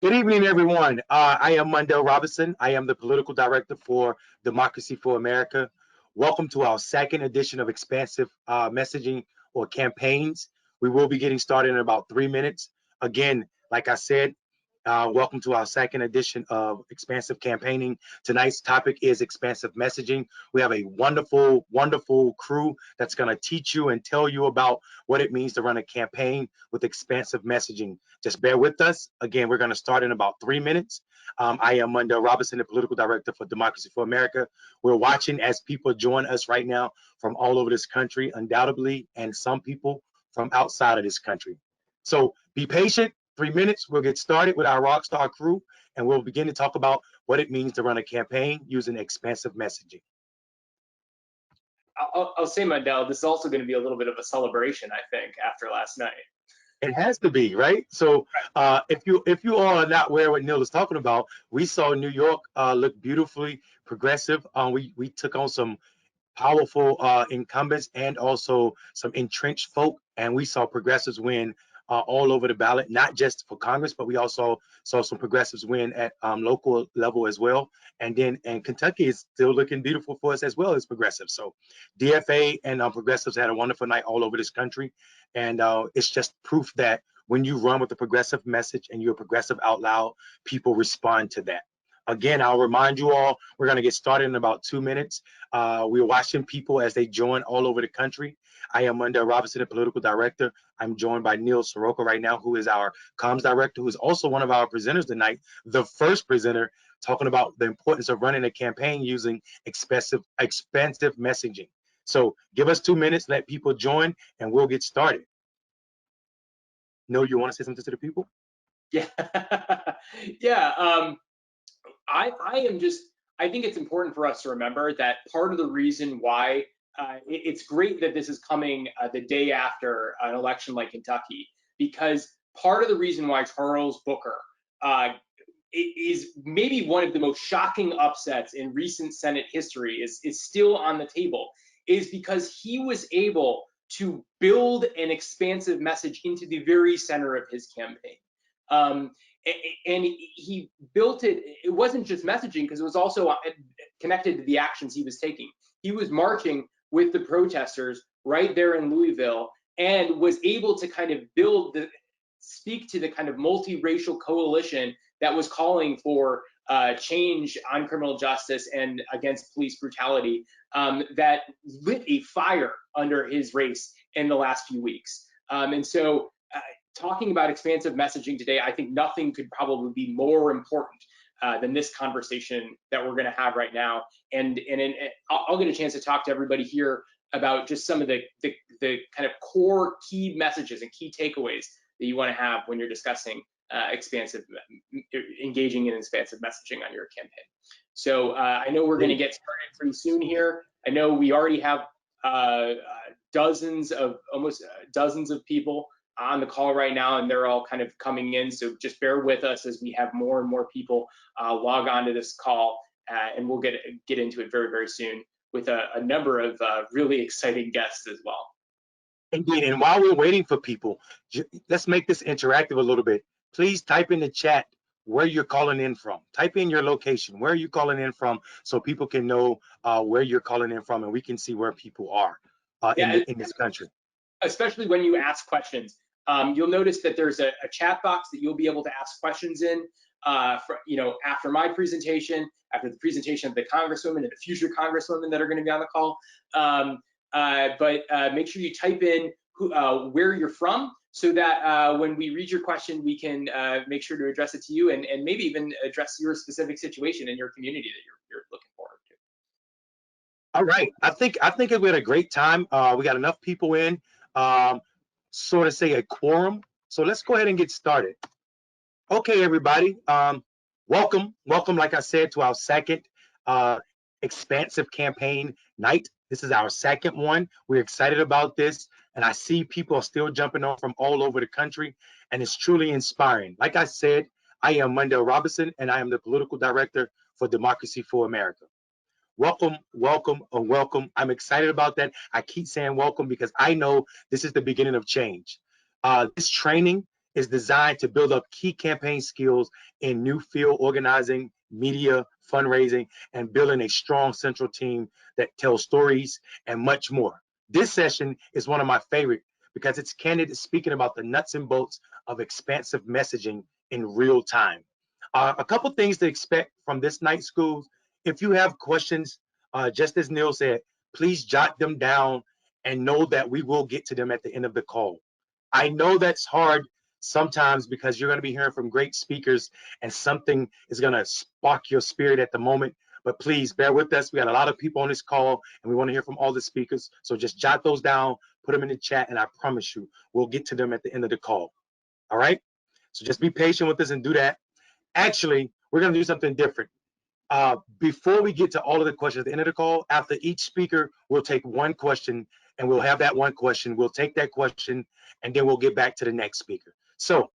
Good evening, everyone. I am Mundell Robinson. I am the political director for Democracy for America. Welcome to our second edition of Expansive Messaging or Campaigns. We will be getting started in about 3 minutes. Again, like I said, welcome to our second edition of Expansive Campaigning. Tonight's topic is expansive messaging. We have a wonderful, wonderful crew that's going to teach you and tell you about what it means to run a campaign with expansive messaging. Just bear with us. Again, we're going to start in about 3 minutes. I am Mundell Robinson, the political director for Democracy for America. We're watching as people join us right now from all over this country, undoubtedly, and some people from outside of this country. So be patient. 3 minutes, we'll get started with our rockstar crew, and we'll begin to talk about what it means to run a campaign using expansive messaging. I'll say, Mundell, this is also going to be a little bit of a celebration, I think, after last night. It has to be, right? So if you all are not aware what Neil is talking about, we saw New York look beautifully progressive. We took on some powerful incumbents and also some entrenched folk, and we saw progressives win all over the ballot, not just for Congress, but we also saw some progressives win at local level as well. And Kentucky is still looking beautiful for us as well as progressives. So DFA and progressives had a wonderful night all over this country, and it's just proof that when you run with a progressive message and you're progressive out loud, people respond to that. Again, I'll remind you all, we're going to get started in about 2 minutes. We're watching people as they join all over the country. I am Mundell Robinson, the political director. I'm joined by Neil Soroka right now, who is our comms director, who is also one of our presenters tonight, the first presenter talking about the importance of running a campaign using expansive messaging. So give us 2 minutes, let people join, and we'll get started. Neil, you want to say something to the people? Yeah, yeah. I think it's important for us to remember that part of the reason why it's great that this is coming the day after an election like Kentucky, because part of the reason why Charles Booker is maybe one of the most shocking upsets in recent Senate history is still on the table, is because he was able to build an expansive message into the very center of his campaign. And he built it. It wasn't just messaging, because it was also connected to the actions he was taking. He was marching with the protesters right there in Louisville and was able to kind of speak to the kind of multiracial coalition that was calling for change on criminal justice and against police brutality, that lit a fire under his race in the last few weeks. And so talking about expansive messaging today, I think nothing could probably be more important than this conversation that we're going to have right now. And I'll get a chance to talk to everybody here about just some of the kind of core key messages and key takeaways that you want to have when you're discussing engaging in expansive messaging on your campaign. So I know we're going to get started pretty soon here. I know we already have almost dozens of people on the call right now, and they're all kind of coming in. So just bear with us as we have more and more people log on to this call, and we'll get into it very, very soon with a number of really exciting guests as well. Indeed, and while we're waiting for people, let's make this interactive a little bit. Please type in the chat where you're calling in from. Type in your location, where are you calling in from, so people can know where you're calling in from, and we can see where people are in this country. Especially when you ask questions. You'll notice that there's a chat box that you'll be able to ask questions in, after my presentation, after the presentation of the congresswomen and the future congresswomen that are going to be on the call. But make sure you type in where you're from, so that when we read your question, we can make sure to address it to you, and maybe even address your specific situation in your community that you're looking forward to. All right, I think we had a great time. We got enough people in. Sort of say a quorum. So let's go ahead and get started. Okay, everybody. Welcome, like I said, to our second expansive campaign night. This is our second one. We're excited about this, and I see people are still jumping on from all over the country, and it's truly inspiring. Like I said, I am Mundell Robinson, and I am the political director for Democracy for America. Welcome, welcome, and welcome. I'm excited about that. I keep saying welcome because I know this is the beginning of change. This training is designed to build up key campaign skills in new field organizing, media, fundraising, and building a strong central team that tells stories and much more. This session is one of my favorite because it's candidates speaking about the nuts and bolts of expansive messaging in real time. A couple things to expect from this night school. If you have questions, just as Neil said, please jot them down and know that we will get to them at the end of the call. I know that's hard sometimes because you're going to be hearing from great speakers and something is going to spark your spirit at the moment. But please bear with us. We got a lot of people on this call and we want to hear from all the speakers. So just jot those down, put them in the chat, and I promise you, we'll get to them at the end of the call. All right? So just be patient with us and do that. Actually, we're going to do something different. Before we get to all of the questions at the end of the call, after each speaker, we'll take one question and we'll have that one question. We'll take that question and then we'll get back to the next speaker. So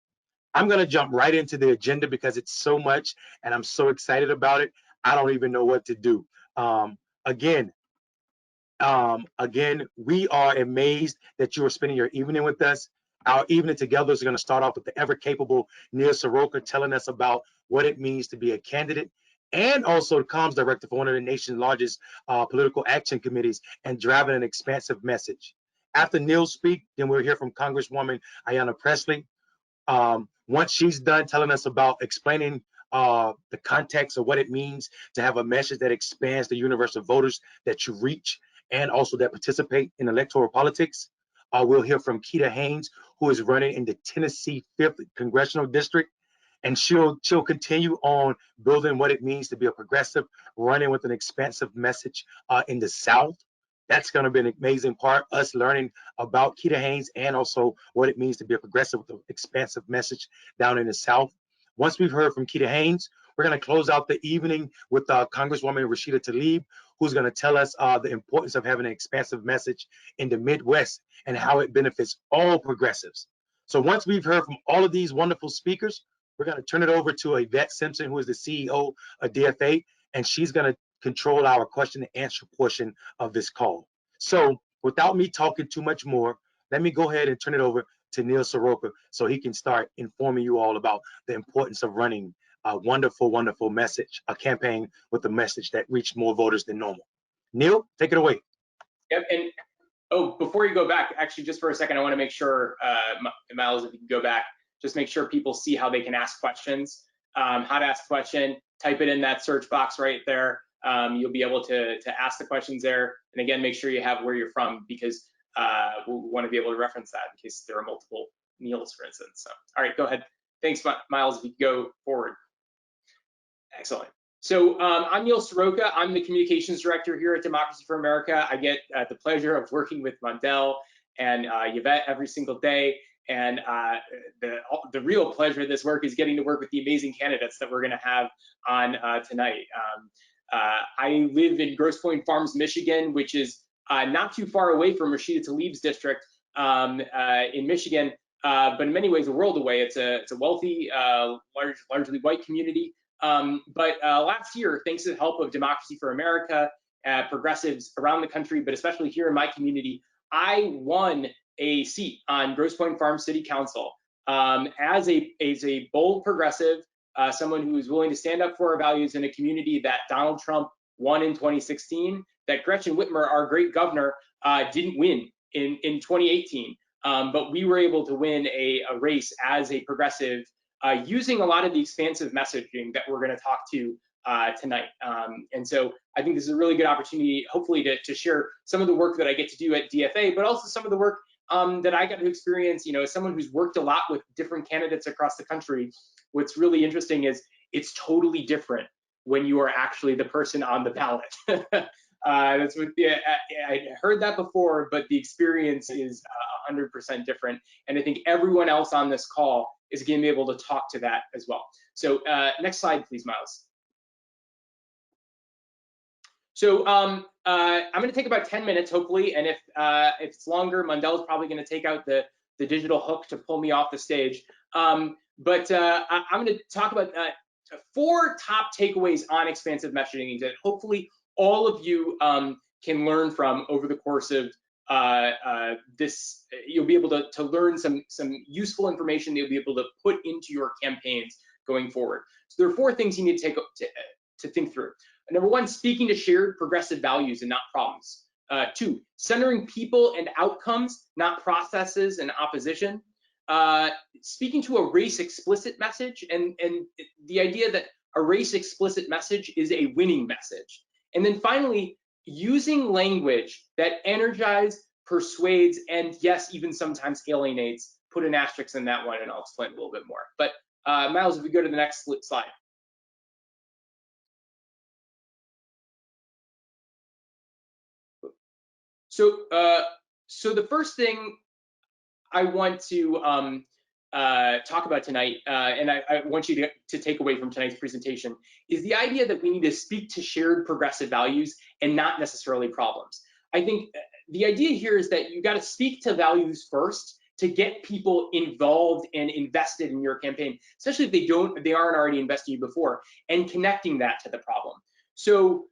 I'm going to jump right into the agenda because it's so much and I'm so excited about it. I don't even know what to do. Again, we are amazed that you are spending your evening with us. Our evening together is going to start off with the ever capable Neil Soroka telling us about what it means to be a candidate and also the comms director for one of the nation's largest political action committees and driving an expansive message. After Neil speaks, then we'll hear from Congresswoman Ayanna Pressley. Once she's done telling us about explaining the context of what it means to have a message that expands the universe of voters that you reach and also that participate in electoral politics, we'll hear from Keeda Haynes, who is running in the Tennessee 5th Congressional District. And she'll continue on building what it means to be a progressive, running with an expansive message in the South. That's going to be an amazing part, us learning about Keeda Haynes and also what it means to be a progressive with an expansive message down in the South. Once we've heard from Keeda Haynes, we're going to close out the evening with Congresswoman Rashida Tlaib, who's going to tell us the importance of having an expansive message in the Midwest and how it benefits all progressives. So once we've heard from all of these wonderful speakers, we're going to turn it over to Yvette Simpson, who is the CEO of DFA, and she's going to control our question and answer portion of this call. So without me talking too much more, let me go ahead and turn it over to Neil Soroka so he can start informing you all about the importance of running a wonderful, wonderful message, a campaign with a message that reached more voters than normal. Neil, take it away. Yep, and oh, before you go back, actually, just for a second, I want to make sure, Miles, if you can go back, just make sure people see how they can ask questions, how to ask a question, type it in that search box right there. You'll be able to ask the questions there. And again, make sure you have where you're from because we want to be able to reference that in case there are multiple Neils, for instance. So, all right, go ahead. Thanks, Miles, if you go forward. Excellent. So I'm Neil Soroka. I'm the communications director here at Democracy for America. I get the pleasure of working with Mondell and Yvette every single day. And the real pleasure of this work is getting to work with the amazing candidates that we're going to have on tonight. I live in Grosse Pointe Farms, Michigan, which is not too far away from Rashida Tlaib's district in Michigan, but in many ways a world away. It's a wealthy, largely white community. But last year, thanks to the help of Democracy for America, progressives around the country, but especially here in my community, I won a seat on Grosse Pointe Farms City Council as a bold progressive, someone who is willing to stand up for our values in a community that Donald Trump won in 2016, that Gretchen Whitmer, our great governor, didn't win in 2018. But we were able to win a race as a progressive using a lot of the expansive messaging that we're going to talk to tonight. And so I think this is a really good opportunity, hopefully, to share some of the work that I get to do at DFA, but also some of the work that I got to experience, as someone who's worked a lot with different candidates across the country. What's really interesting is it's totally different when you are actually the person on the ballot. That's what, I heard that before, but the experience is 100% different. And I think everyone else on this call is going to be able to talk to that as well. So next slide, please, Miles. So I'm going to take about 10 minutes, hopefully, and if it's longer, Mondell is probably going to take out the digital hook to pull me off the stage. But I'm going to talk about 4 top takeaways on expansive messaging that hopefully all of you can learn from over the course of you'll be able to learn some useful information that you'll be able to put into your campaigns going forward. So there are 4 things you need to think through. Number 1, speaking to shared progressive values and not problems. 2, centering people and outcomes, not processes and opposition. Speaking to a race explicit message, and the idea that a race explicit message is a winning message. And then finally, using language that energizes, persuades, and yes, even sometimes alienates. Put an asterisk in that one, and I'll explain a little bit more. But Miles, if we go to the next slide. So, so the first thing I want to talk about tonight, and I want you to take away from tonight's presentation, is the idea that we need to speak to shared progressive values and not necessarily problems. I think the idea here is that you got to speak to values first to get people involved and invested in your campaign, especially if they aren't already investing in you before, and connecting that to the problem. So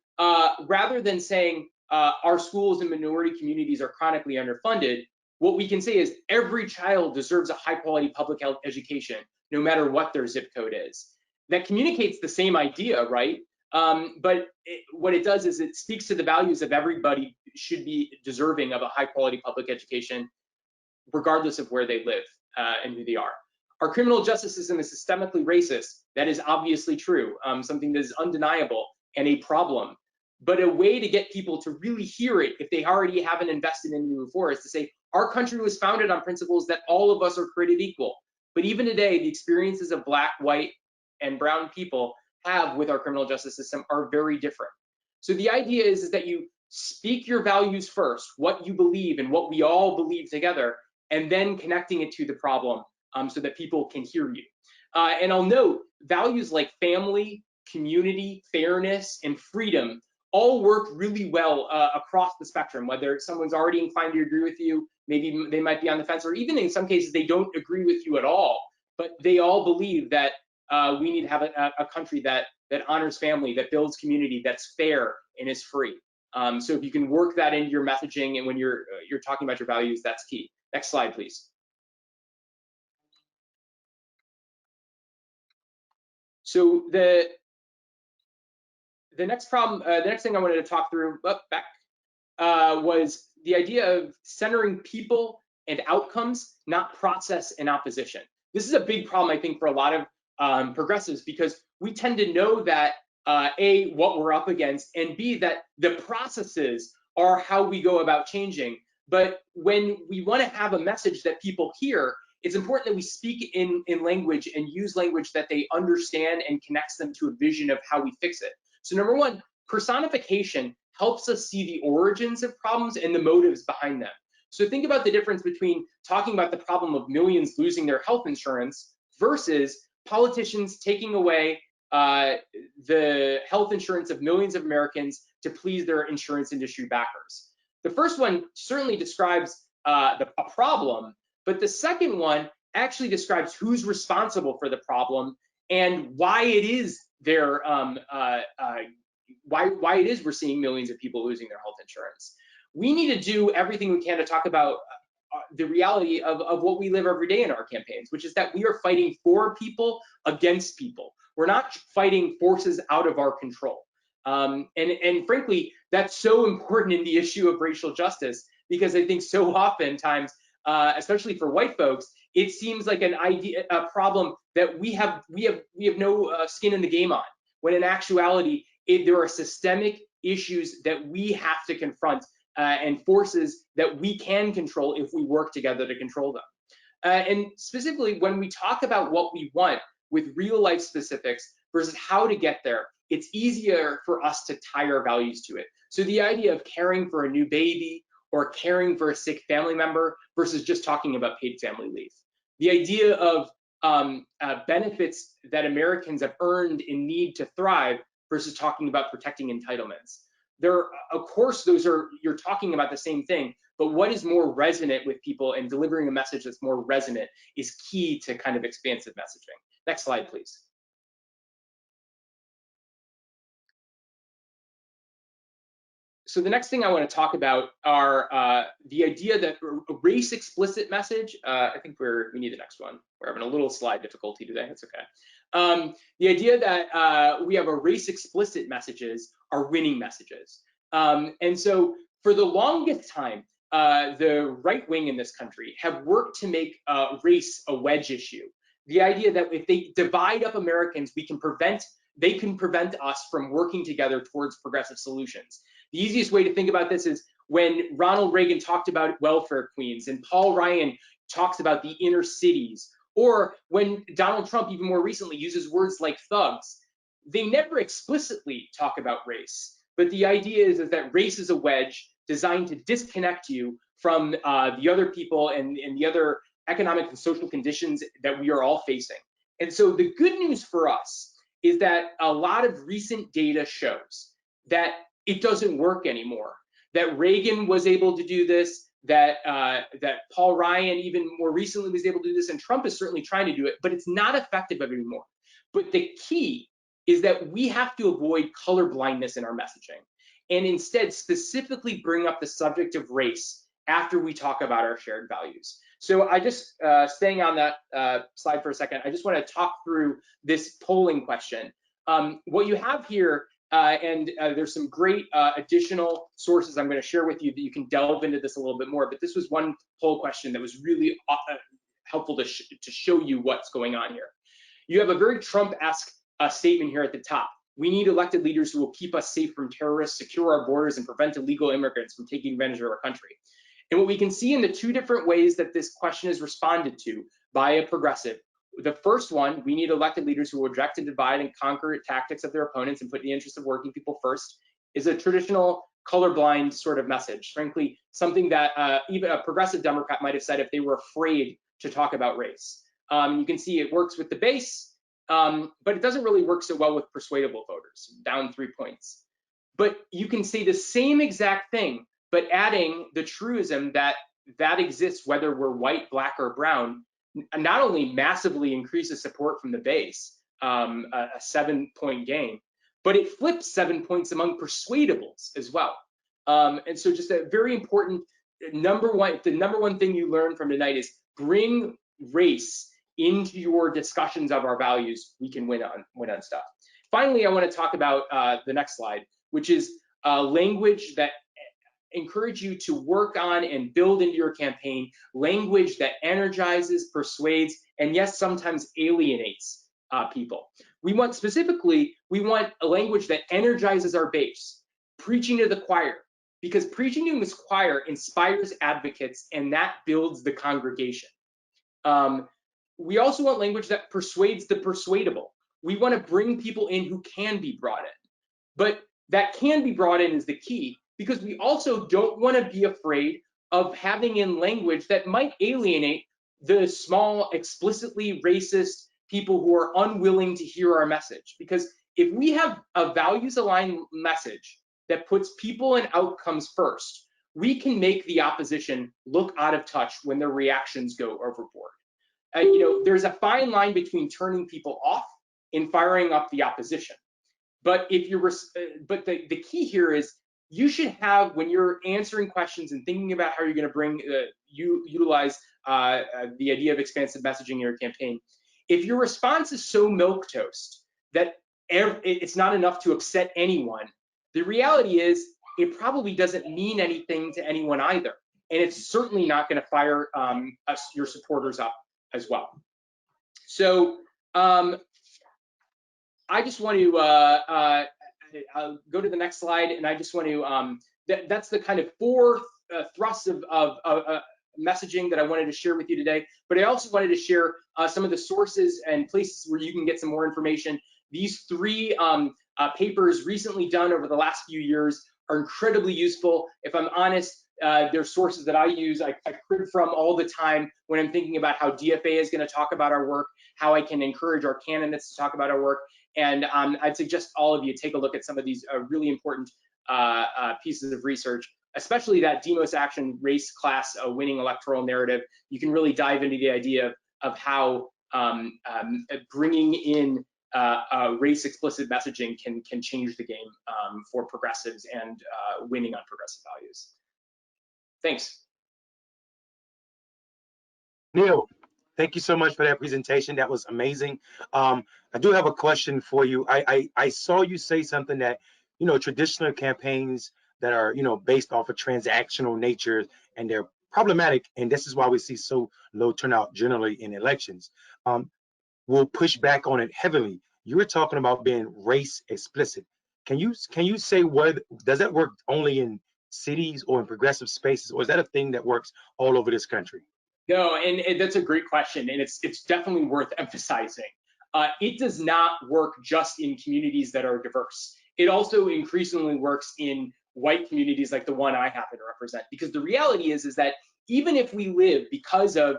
rather than saying our schools and minority communities are chronically underfunded, what we can say is every child deserves a high quality public health education, no matter what their zip code is. That communicates the same idea, right? But what it does is it speaks to the values of everybody should be deserving of a high quality public education, regardless of where they live and who they are. Our criminal justice system is systemically racist. That is obviously true, something that is undeniable and a problem. But a way to get people to really hear it, if they already haven't invested in it before, is to say, our country was founded on principles that all of us are created equal. But even today, the experiences of Black, white, and brown people have with our criminal justice system are very different. So the idea is that you speak your values first, what you believe and what we all believe together, and then connecting it to the problem so that people can hear you. And I'll note, values like family, community, fairness, and freedom all work really well across the spectrum, whether someone's already inclined to agree with you, maybe they might be on the fence, or even in some cases they don't agree with you at all, but they all believe that we need to have a country that honors family, that builds community, that's fair and is free. So if you can work that into your messaging and when you're talking about your values, that's key. Next slide, please. So the next problem, the next thing I wanted to talk through, was the idea of centering people and outcomes, not process and opposition. This is a big problem, I think, for a lot of progressives, because we tend to know that A, what we're up against, and B, that the processes are how we go about changing. But when we want to have a message that people hear, it's important that we speak in language and use language that they understand and connects them to a vision of how we fix it. So number 1, personification helps us see the origins of problems and the motives behind them. So think about the difference between talking about the problem of millions losing their health insurance versus politicians taking away the health insurance of millions of Americans to please their insurance industry backers. The first one certainly describes a problem, but the second one actually describes who's responsible for the problem and why it is why it is we're seeing millions of people losing their health insurance. We need to do everything we can to talk about the reality of what we live every day in our campaigns, which is that we are fighting for people against people. We're not fighting forces out of our control. And frankly, that's so important in the issue of racial justice, because I think so oftentimes, especially for white folks, it seems like a problem that we have no skin in the game on, when in actuality, there are systemic issues that we have to confront and forces that we can control if we work together to control them. And specifically, when we talk about what we want with real life specifics versus how to get there, it's easier for us to tie our values to it. So the idea of caring for a new baby or caring for a sick family member versus just talking about paid family leave. The idea of benefits that Americans have earned and need to thrive versus talking about protecting entitlements. Of course, you're talking about the same thing, but what is more resonant with people and delivering a message that's more resonant is key to kind of expansive messaging. Next slide, please. so the next thing I want to talk about are the idea that a race explicit message. I think we need the next one. We're having a little slide difficulty today. That's okay. The idea that we have a race explicit messages are winning messages. And so for the longest time, the right wing in this country have worked to make race a wedge issue. The idea that if they divide up Americans, they can prevent us from working together towards progressive solutions. The easiest way to think about this is when Ronald Reagan talked about welfare queens and Paul Ryan talks about the inner cities, or when Donald Trump even more recently uses words like thugs. They never explicitly talk about race, but the idea is that race is a wedge designed to disconnect you from the other people and the other economic and social conditions that we are all facing. And so the good news for us is that a lot of recent data shows that it doesn't work anymore, that Reagan was able to do this, that Paul Ryan even more recently was able to do this, and Trump is certainly trying to do it, but it's not effective anymore. But the key is that we have to avoid color blindness in our messaging and instead specifically bring up the subject of race after we talk about our shared values. So I just, staying on that slide for a second, I just want to talk through this polling question. What you have here, and there's some great additional sources I'm going to share with you that you can delve into this a little bit more, but this was one poll question that was really helpful to show you what's going on here. You have a very Trump-esque statement here at the top. We need elected leaders who will keep us safe from terrorists, secure our borders, and prevent illegal immigrants from taking advantage of our country. And what we can see in the two different ways that this question is responded to by a progressive, the first one, we need elected leaders who will reject and divide and conquer tactics of their opponents and put the interests of working people first, is a traditional colorblind sort of message. Frankly, something that even a progressive Democrat might have said if they were afraid to talk about race. You can see it works with the base, but it doesn't really work so well with persuadable voters, down 3 points. But you can say the same exact thing, but adding the truism that exists whether we're white, black, or brown, not only massively increases support from the base, a 7-point gain, but it flips 7 points among persuadables as well. And so just a very important the number one thing you learn from tonight is bring race into your discussions of our values. We can win on stuff. Finally, I want to talk about the next slide, which is language that encourage you to work on and build into your campaign, language that energizes, persuades, and yes, sometimes alienates people. We want a language that energizes our base, preaching to the choir, because preaching to this choir inspires advocates and that builds the congregation. We also want language that persuades the persuadable. We want to bring people in who can be brought in, but that can be brought in is the key, because we also don't want to be afraid of having in language that might alienate the small, explicitly racist people who are unwilling to hear our message. Because if we have a values-aligned message that puts people and outcomes first, we can make the opposition look out of touch when their reactions go overboard. There's a fine line between turning people off and firing up the opposition. But the key here is you should have, when you're answering questions and thinking about how you're going to utilize the idea of expansive messaging in your campaign, if your response is so milquetoast that it's not enough to upset anyone, the reality is it probably doesn't mean anything to anyone either, and it's certainly not going to fire your supporters up as well. So I just want to I'll go to the next slide, and I just want to that's the kind of four thrusts of messaging that I wanted to share with you today. But I also wanted to share some of the sources and places where you can get some more information. These three papers recently done over the last few years are incredibly useful. If I'm honest, they're sources that I use, I crib from all the time when I'm thinking about how DFA is going to talk about our work, how I can encourage our candidates to talk about our work. And I'd suggest all of you take a look at some of these really important pieces of research, especially that Demos Action race class winning electoral narrative. You can really dive into the idea of how bringing in race explicit messaging can change the game for progressives and winning on progressive values. Thanks. Neil, thank you so much for that presentation. That was amazing. I do have a question for you. I saw you say something that, traditional campaigns that are, based off of transactional nature, and they're problematic, and this is why we see so low turnout generally in elections. Will push back on it heavily. You were talking about being race explicit. Can you say does that work only in cities or in progressive spaces, or is that a thing that works all over this country? No, and that's a great question, and it's definitely worth emphasizing. It does not work just in communities that are diverse. It also increasingly works in white communities like the one I happen to represent, because the reality is that even if we live, because of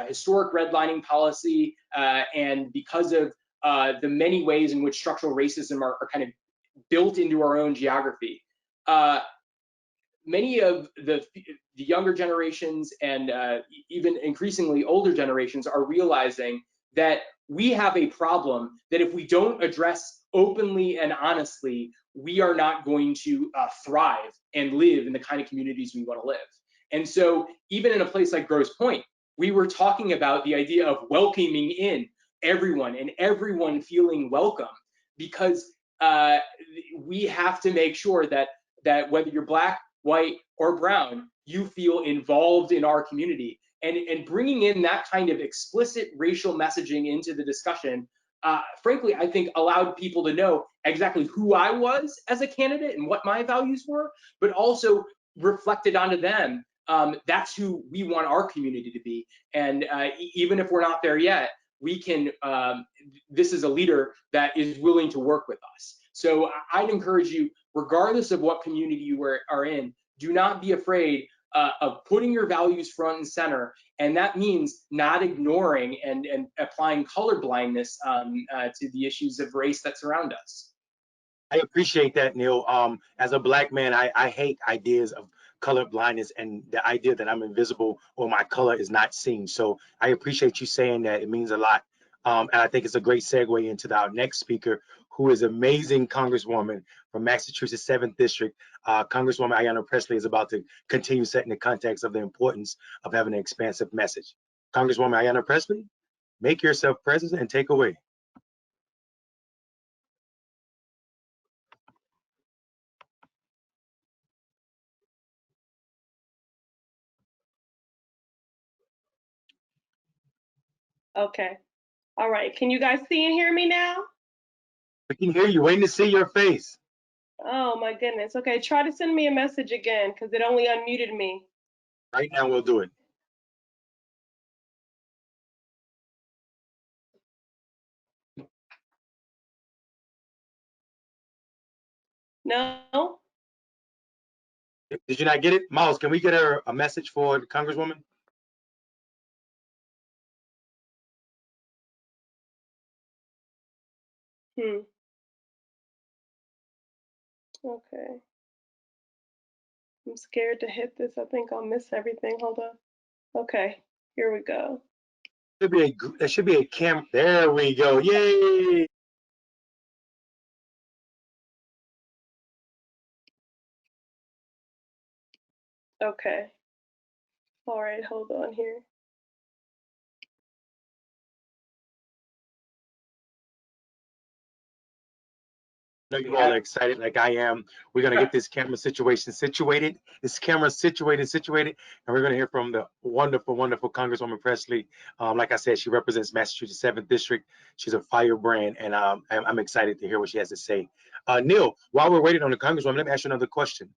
historic redlining policy and because of the many ways in which structural racism are kind of built into our own geography, many of the younger generations and even increasingly older generations are realizing that we have a problem that if we don't address openly and honestly, we are not going to thrive and live in the kind of communities we want to live. And so even in a place like Grosse Pointe, we were talking about the idea of welcoming in everyone and everyone feeling welcome, because we have to make sure that whether you're Black, white, or brown, you feel involved in our community. And bringing in that kind of explicit racial messaging into the discussion, frankly, I think allowed people to know exactly who I was as a candidate and what my values were, but also reflected onto them. That's who we want our community to be. And even if we're not there yet, we can, this is a leader that is willing to work with us. So I'd encourage you, regardless of what community you are in, do not be afraid of putting your values front and center. And that means not ignoring and applying color blindness to the issues of race that surround us. I appreciate that, Neil. As a Black man, I hate ideas of color blindness and the idea that I'm invisible or my color is not seen. So I appreciate you saying that. It means a lot. And I think it's a great segue into our next speaker, who is amazing Congresswoman from Massachusetts 7th District. Congresswoman Ayanna Pressley is about to continue setting the context of the importance of having an expansive message. Congresswoman Ayanna Pressley, make yourself present and take away. Okay. All right. Can you guys see and hear me now? We can hear you. Waiting to see your face. Oh my goodness. Okay. Try to send me a message again because it only unmuted me. Right now, we'll do it. No? Did you not get it? Miles, can we get her a message for the Congresswoman? Okay. I'm scared to hit this. I think I'll miss everything. Hold on. Okay. Here we go. There should be a camera. There we go. Yay! Okay. All right. Hold on here. I know you all are excited like I am. We're going to get this camera situation situated. This camera situated, and we're going to hear from the wonderful, wonderful Congresswoman Pressley. Like I said, she represents Massachusetts 7th District. She's a firebrand, and I'm excited to hear what she has to say. Neil, while we're waiting on the Congresswoman, let me ask you another question.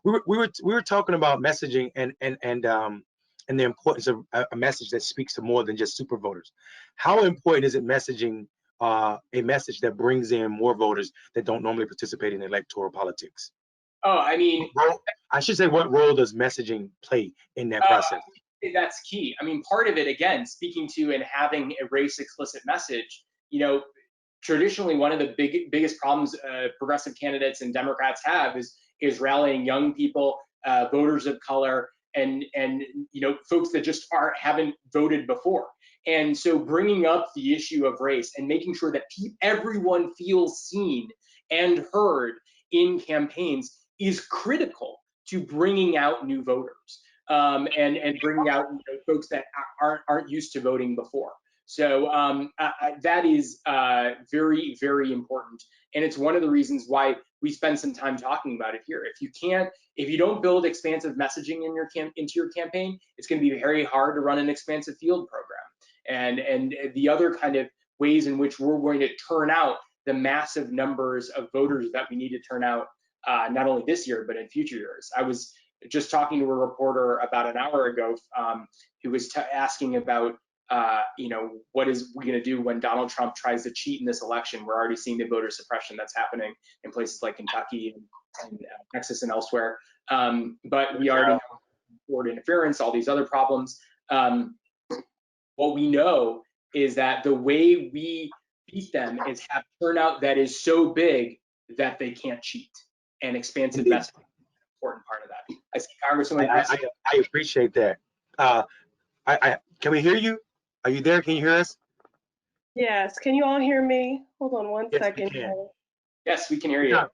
We were talking about messaging and the importance of a message that speaks to more than just super voters. How important is it messaging a message that brings in more voters that don't normally participate in electoral politics? Oh, I mean, I should say, what role does messaging play in that process? That's key. I mean, part of it, again, speaking to and having a race explicit message, traditionally one of the biggest problems progressive candidates and Democrats have is rallying young people, voters of color, and folks that just haven't voted before. And so bringing up the issue of race and making sure that everyone feels seen and heard in campaigns is critical to bringing out new voters, and bringing out folks that aren't used to voting before. So that is very, very important, and it's one of the reasons why we spend some time talking about it here. If you don't build expansive messaging into your campaign, it's going to be very hard to run an expansive field program. And the other kind of ways in which we're going to turn out the massive numbers of voters that we need to turn out, not only this year, but in future years. I was just talking to a reporter about an hour ago who was asking about, what is we going to do when Donald Trump tries to cheat in this election? We're already seeing the voter suppression that's happening in places like Kentucky and Texas and elsewhere. But we already know board interference, all these other problems. What we know is that the way we beat them is have turnout that is so big that they can't cheat. And expansive messaging is an important part of that. I see Congresswoman Pressley. I appreciate that. Can we hear you? Are you there? Can you hear us? Yes. Can you all hear me? Hold on one Yes, second. we can. Yes, we can hear you. Yeah.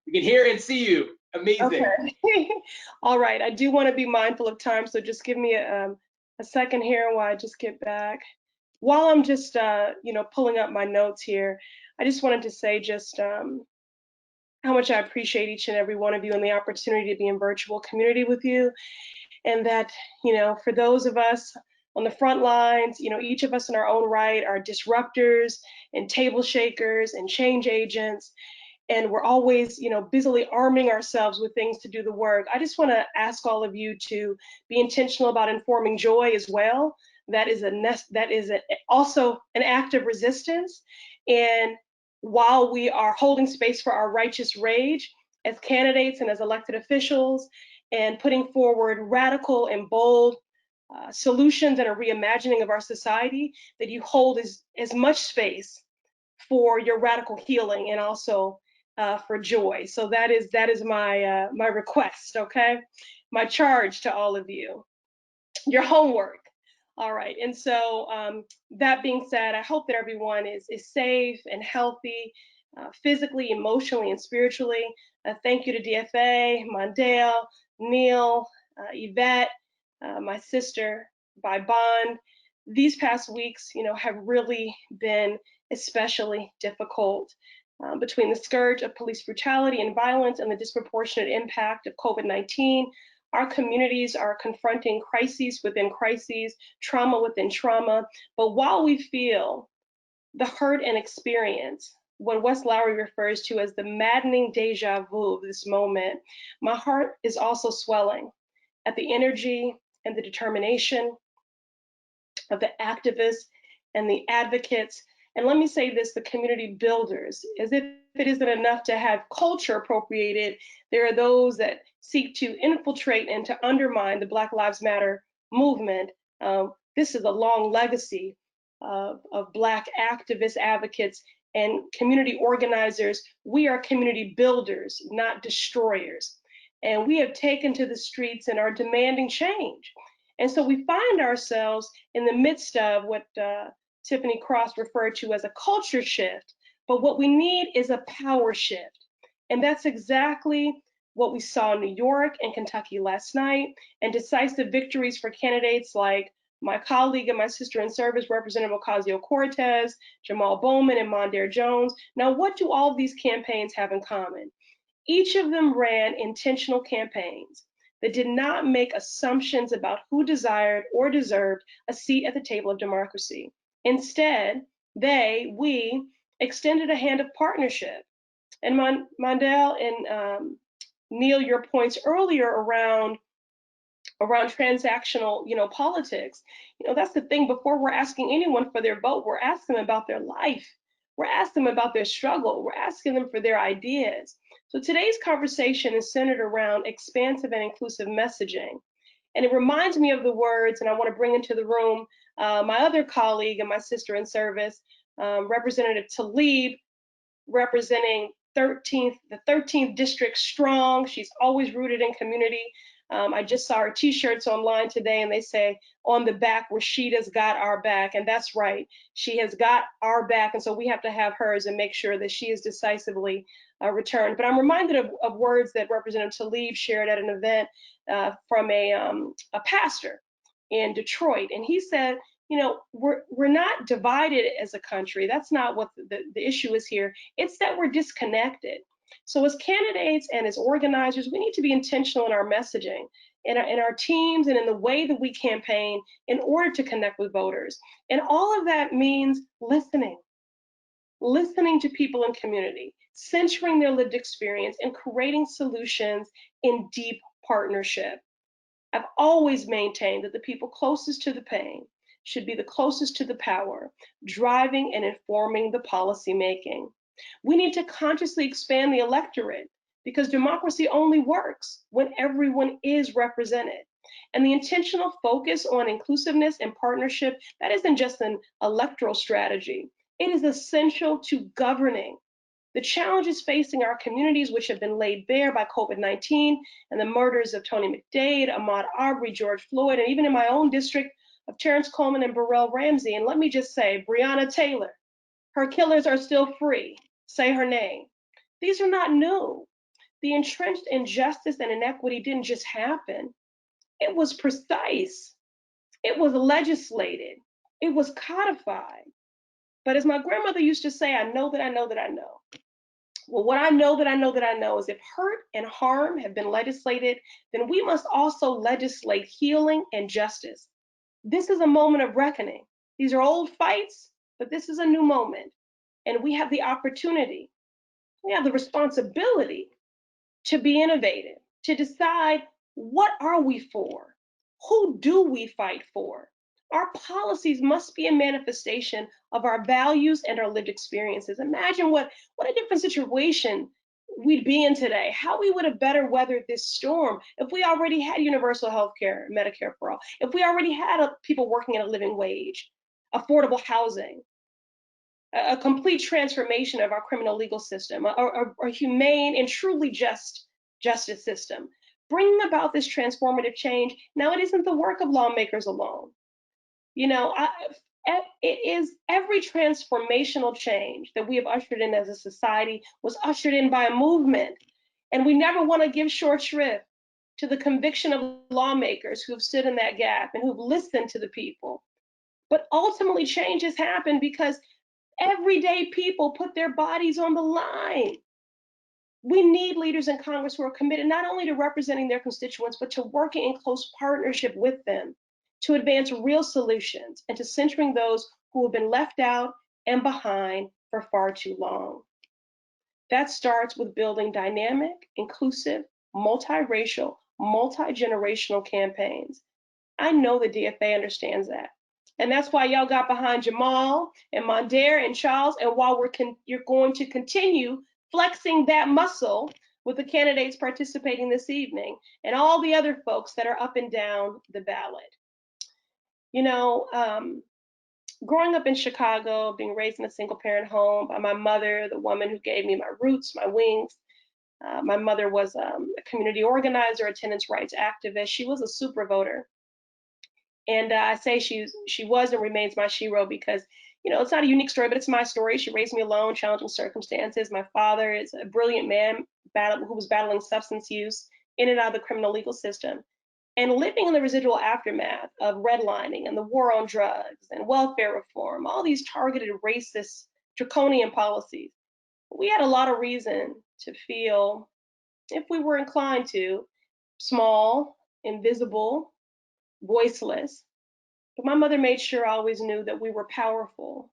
We can hear and see you. Amazing. Okay. All right. I do want to be mindful of time, so just give me a second here while I just get back. While I'm just, pulling up my notes here, I just wanted to say just how much I appreciate each and every one of you and the opportunity to be in virtual community with you. And that, for those of us on the front lines, each of us in our own right are disruptors and table shakers and change agents. And we're always, busily arming ourselves with things to do the work. I just want to ask all of you to be intentional about informing joy as well. That is also an act of resistance. And while we are holding space for our righteous rage as candidates and as elected officials, and putting forward radical and bold solutions and a reimagining of our society, that you hold as much space for your radical healing and also for joy. So that is my my request, okay? My charge to all of you, your homework. All right, and so that being said, I hope that everyone is safe and healthy, physically, emotionally, and spiritually. Thank you to DFA, Mondale, Neil, Yvette, my sister by bond. These past weeks, have really been especially difficult. Between the scourge of police brutality and violence and the disproportionate impact of COVID-19, our communities are confronting crises within crises, trauma within trauma. But while we feel the hurt and experience what Wes Lowry refers to as the maddening deja vu of this moment, my heart is also swelling at the energy and the determination of the activists and the advocates. And let me say this, the community builders. As if it isn't enough to have culture appropriated, there are those that seek to infiltrate and to undermine the Black Lives Matter movement. This is a long legacy of Black activists, advocates, and community organizers. We are community builders, not destroyers. And we have taken to the streets and are demanding change. And so we find ourselves in the midst of what Tiffany Cross referred to as a culture shift, but what we need is a power shift. And that's exactly what we saw in New York and Kentucky last night, and decisive victories for candidates like my colleague and my sister in service, Representative Ocasio-Cortez, Jamal Bowman, and Mondaire Jones. Now, what do all of these campaigns have in common? Each of them ran intentional campaigns that did not make assumptions about who desired or deserved a seat at the table of democracy. Instead, we extended a hand of partnership. And Mondale and Neil, your points earlier around transactional, politics, that's the thing. Before we're asking anyone for their vote, we're asking them about their life. We're asking them about their struggle. We're asking them for their ideas. So today's conversation is centered around expansive and inclusive messaging. And it reminds me of the words, and I want to bring into the room my other colleague and my sister in service, Representative Tlaib, representing the 13th District strong. She's always rooted in community. I just saw our t-shirts online today, and they say on the back, Rashida's got our back. And that's right. She has got our back. And so we have to have hers and make sure that she is decisively returned. But I'm reminded of words that Representative Tlaib shared at an event from a pastor in Detroit. And he said, you know, we're not divided as a country. That's not what the issue is here. It's that we're disconnected. So as candidates and as organizers, we need to be intentional in our messaging, in our teams, and in the way that we campaign in order to connect with voters. And all of that means listening to people in community, centering their lived experience, and creating solutions in deep partnership. I've always maintained that the people closest to the pain should be the closest to the power, driving and informing the policy making. We need to consciously expand the electorate because democracy only works when everyone is represented. And the intentional focus on inclusiveness and partnership, that isn't just an electoral strategy. It is essential to governing. The challenges facing our communities, which have been laid bare by COVID-19 and the murders of Tony McDade, Ahmaud Arbery, George Floyd, and even in my own district of Terrence Coleman and Burrell Ramsey. And let me just say, Breonna Taylor, her killers are still free. Say her name. These are not new. The entrenched injustice and inequity didn't just happen. It was precise. It was legislated. It was codified. But as my grandmother used to say, I know that I know that I know. Well, what I know that I know that I know is if hurt and harm have been legislated, then we must also legislate healing and justice. This is a moment of reckoning. These are old fights, but this is a new moment. And we have the opportunity, we have the responsibility to be innovative, to decide what are we for? Who do we fight for? Our policies must be a manifestation of our values and our lived experiences. Imagine what a different situation we'd be in today, how we would have better weathered this storm if we already had universal health care, Medicare for all, if we already had people working at a living wage, affordable housing, a complete transformation of our criminal legal system, a humane and truly just justice system. Bringing about this transformative change, now it isn't the work of lawmakers alone. You know, it is every transformational change that we have ushered in as a society was ushered in by a movement. And we never want to give short shrift to the conviction of lawmakers who have stood in that gap and who've listened to the people. But ultimately change has happened because everyday people put their bodies on the line. We need leaders in Congress who are committed not only to representing their constituents, but to working in close partnership with them to advance real solutions and to centering those who have been left out and behind for far too long. That starts with building dynamic, inclusive, multiracial, multi-generational campaigns. I know the DFA understands that. And that's why y'all got behind Jamal and Mondaire and Charles. And while you're going to continue flexing that muscle with the candidates participating this evening and all the other folks that are up and down the ballot. You know, growing up in Chicago, being raised in a single parent home by my mother, the woman who gave me my roots, my wings. My mother was a community organizer, attendance rights activist. She was a super voter. And I say she was and remains my shero because, you know, it's not a unique story, but it's my story. She raised me alone, challenging circumstances. My father is a brilliant man who was battling substance use in and out of the criminal legal system. And living in the residual aftermath of redlining and the war on drugs and welfare reform, all these targeted racist draconian policies, we had a lot of reason to feel, if we were inclined to, small, invisible, voiceless. But my mother made sure I always knew that we were powerful,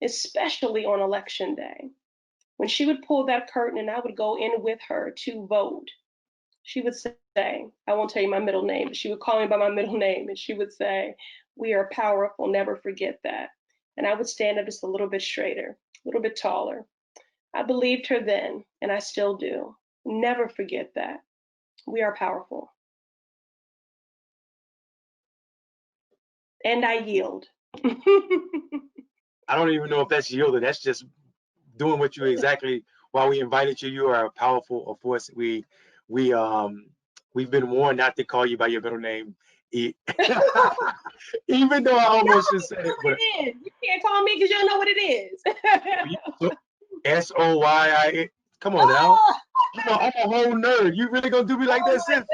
especially on election day. When she would pull that curtain and I would go in with her to vote, she would say, I won't tell you my middle name, but she would call me by my middle name and she would say, we are powerful, never forget that. And I would stand up just a little bit straighter, a little bit taller. I believed her then, and I still do. Never forget that. We are powerful. And I yield. I don't even know if that's yielding. That's just doing what you exactly, while we invited you. You are a powerful force. We we've been warned not to call you by your middle name. Even though I almost just said it, but it is. You can't call me because you don't know what it is. Soya. Come on now. I'm a whole nerd. You really gonna do me like that, sis?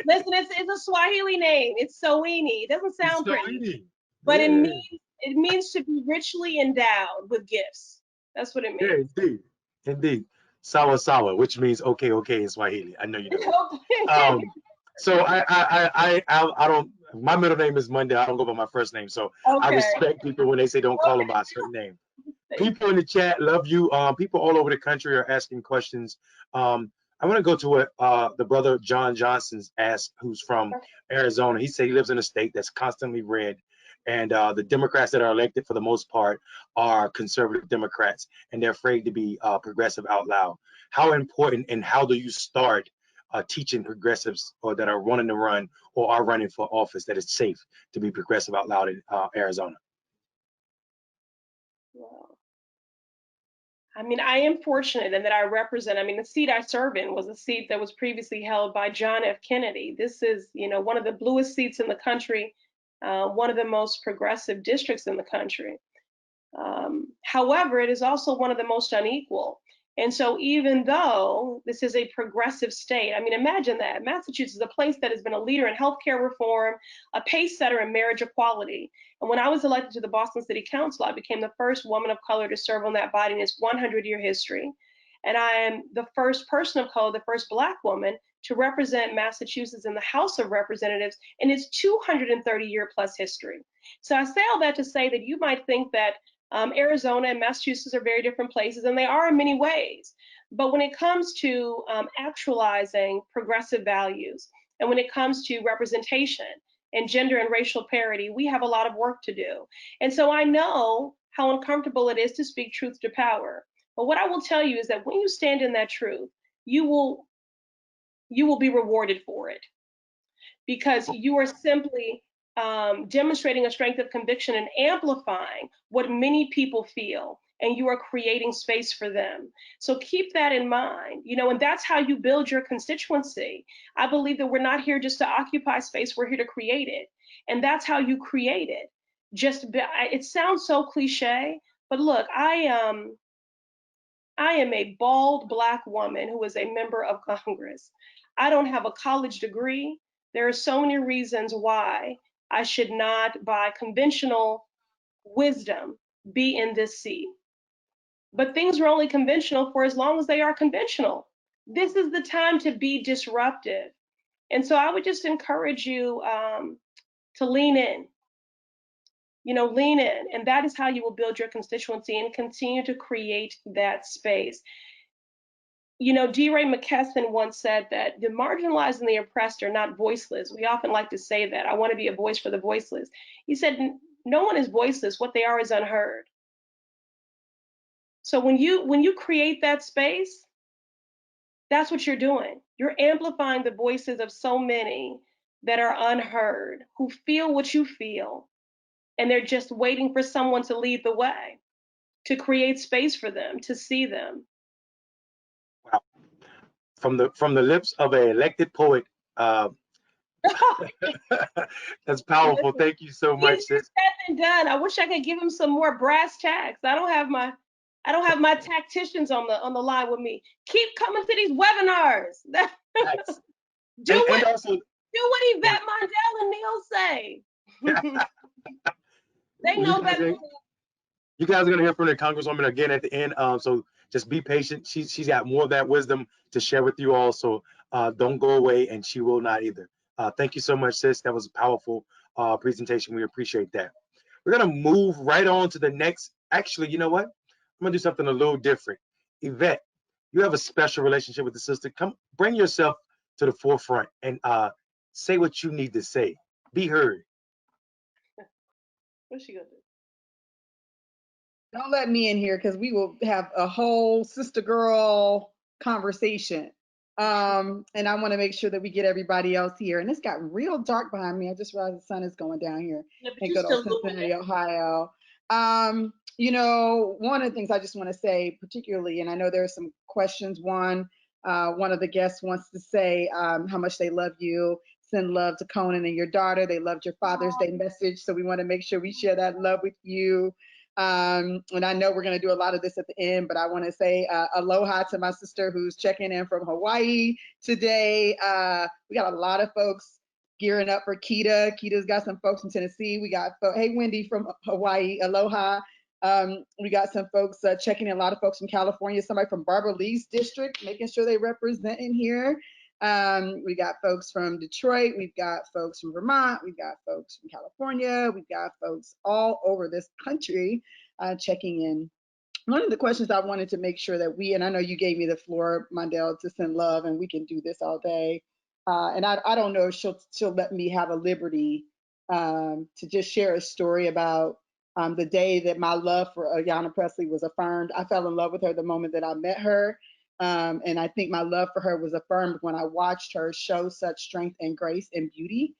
Listen, it's a Swahili name. It's Soini. It doesn't sound pretty, but yeah. it means to be richly endowed with gifts. That's what it means. Yeah, indeed. Sawa sawa, which means okay in Swahili. I know you know. So I don't. My middle name is Monday. I don't go by my first name, so I respect people when they say don't call them by a certain name. People in the chat love you. People all over the country are asking questions. I want to go to what the brother John Johnson's asked, who's from Arizona. He said he lives in a state that's constantly red, and the Democrats that are elected for the most part are conservative Democrats, and they're afraid to be progressive out loud. How important and how do you start teaching progressives or that are running to run or are running for office that it's safe to be progressive out loud in Arizona? Wow. I mean, I am fortunate in that I represent, I mean, the seat I serve in was a seat that was previously held by John F. Kennedy. This is, one of the bluest seats in the country, one of the most progressive districts in the country. However, it is also one of the most unequal. And so even though this is a progressive state, I mean, imagine that. Massachusetts is a place that has been a leader in healthcare reform, a pace setter in marriage equality. And when I was elected to the Boston City Council, I became the first woman of color to serve on that body in its 100-year history. And I am the first person of color, the first Black woman to represent Massachusetts in the House of Representatives in its 230-year plus history. So I say all that to say that you might think that Arizona and Massachusetts are very different places, and they are in many ways. But when it comes to actualizing progressive values, and when it comes to representation and gender and racial parity, we have a lot of work to do. And so I know how uncomfortable it is to speak truth to power. But what I will tell you is that when you stand in that truth, you will be rewarded for it, because you are simply demonstrating a strength of conviction and amplifying what many people feel, and you are creating space for them. So keep that in mind, and that's how you build your constituency. I believe that we're not here just to occupy space, we're here to create it. And that's how you create it. It sounds so cliche, but look, I am a bald Black woman who is a member of Congress. I don't have a college degree. There are so many reasons why I should not, by conventional wisdom, be in this seat. But things are only conventional for as long as they are conventional. This is the time to be disruptive. And so I would just encourage you to lean in. Lean in, and that is how you will build your constituency and continue to create that space. D. Ray McKesson once said that the marginalized and the oppressed are not voiceless. We often like to say that. I want to be a voice for the voiceless. He said, no one is voiceless. What they are is unheard. So when you create that space, that's what you're doing. You're amplifying the voices of so many that are unheard, who feel what you feel, and they're just waiting for someone to lead the way, to create space for them, to see them. Wow. From the lips of an elected poet, that's powerful. Thank you so much, sis. Said and done. I wish I could give him some more brass tacks. I don't have my tacticians on the line with me. Keep coming to these webinars. Nice. Do what Yvette Mondale and Neil say. They know better. You guys are gonna hear from the Congresswoman again at the end. So just be patient. She's got more of that wisdom to share with you all. So don't go away, and she will not either. Thank you so much, sis. That was a powerful presentation. We appreciate that. We're gonna move right on to the next. Actually, you know what? I'm gonna do something a little different. Yvette, you have a special relationship with the sister. Come, bring yourself to the forefront and say what you need to say. Be heard. What's she gonna do? Don't let me in here because we will have a whole sister girl conversation. And I want to make sure that we get everybody else here. And it's got real dark behind me. I just realized the sun is going down here in good old Cincinnati, Ohio. One of the things I just want to say particularly, and I know there are some questions. One, One of the guests wants to say how much they love you. Send love to Conan and your daughter. They loved your Father's Day message, so we want to make sure we share that love with you. And I know we're going to do a lot of this at the end, but I want to say aloha to my sister who's checking in from Hawaii today. We got a lot of folks gearing up for Keeda. Keeda's got some folks in Tennessee. We got, hey, Wendy from Hawaii, aloha. We got some folks checking in, a lot of folks from California, somebody from Barbara Lee's district, making sure they represent in here. We got folks from Detroit, we've got folks from Vermont, we've got folks from California, we've got folks all over this country checking in. One of the questions I wanted to make sure that and I know you gave me the floor, Mondale, to send love, and we can do this all day. And I don't know if she'll let me have a liberty to just share a story about the day that my love for Ayanna Pressley was affirmed. I fell in love with her the moment that I met her. And I think my love for her was affirmed when I watched her show such strength and grace and beauty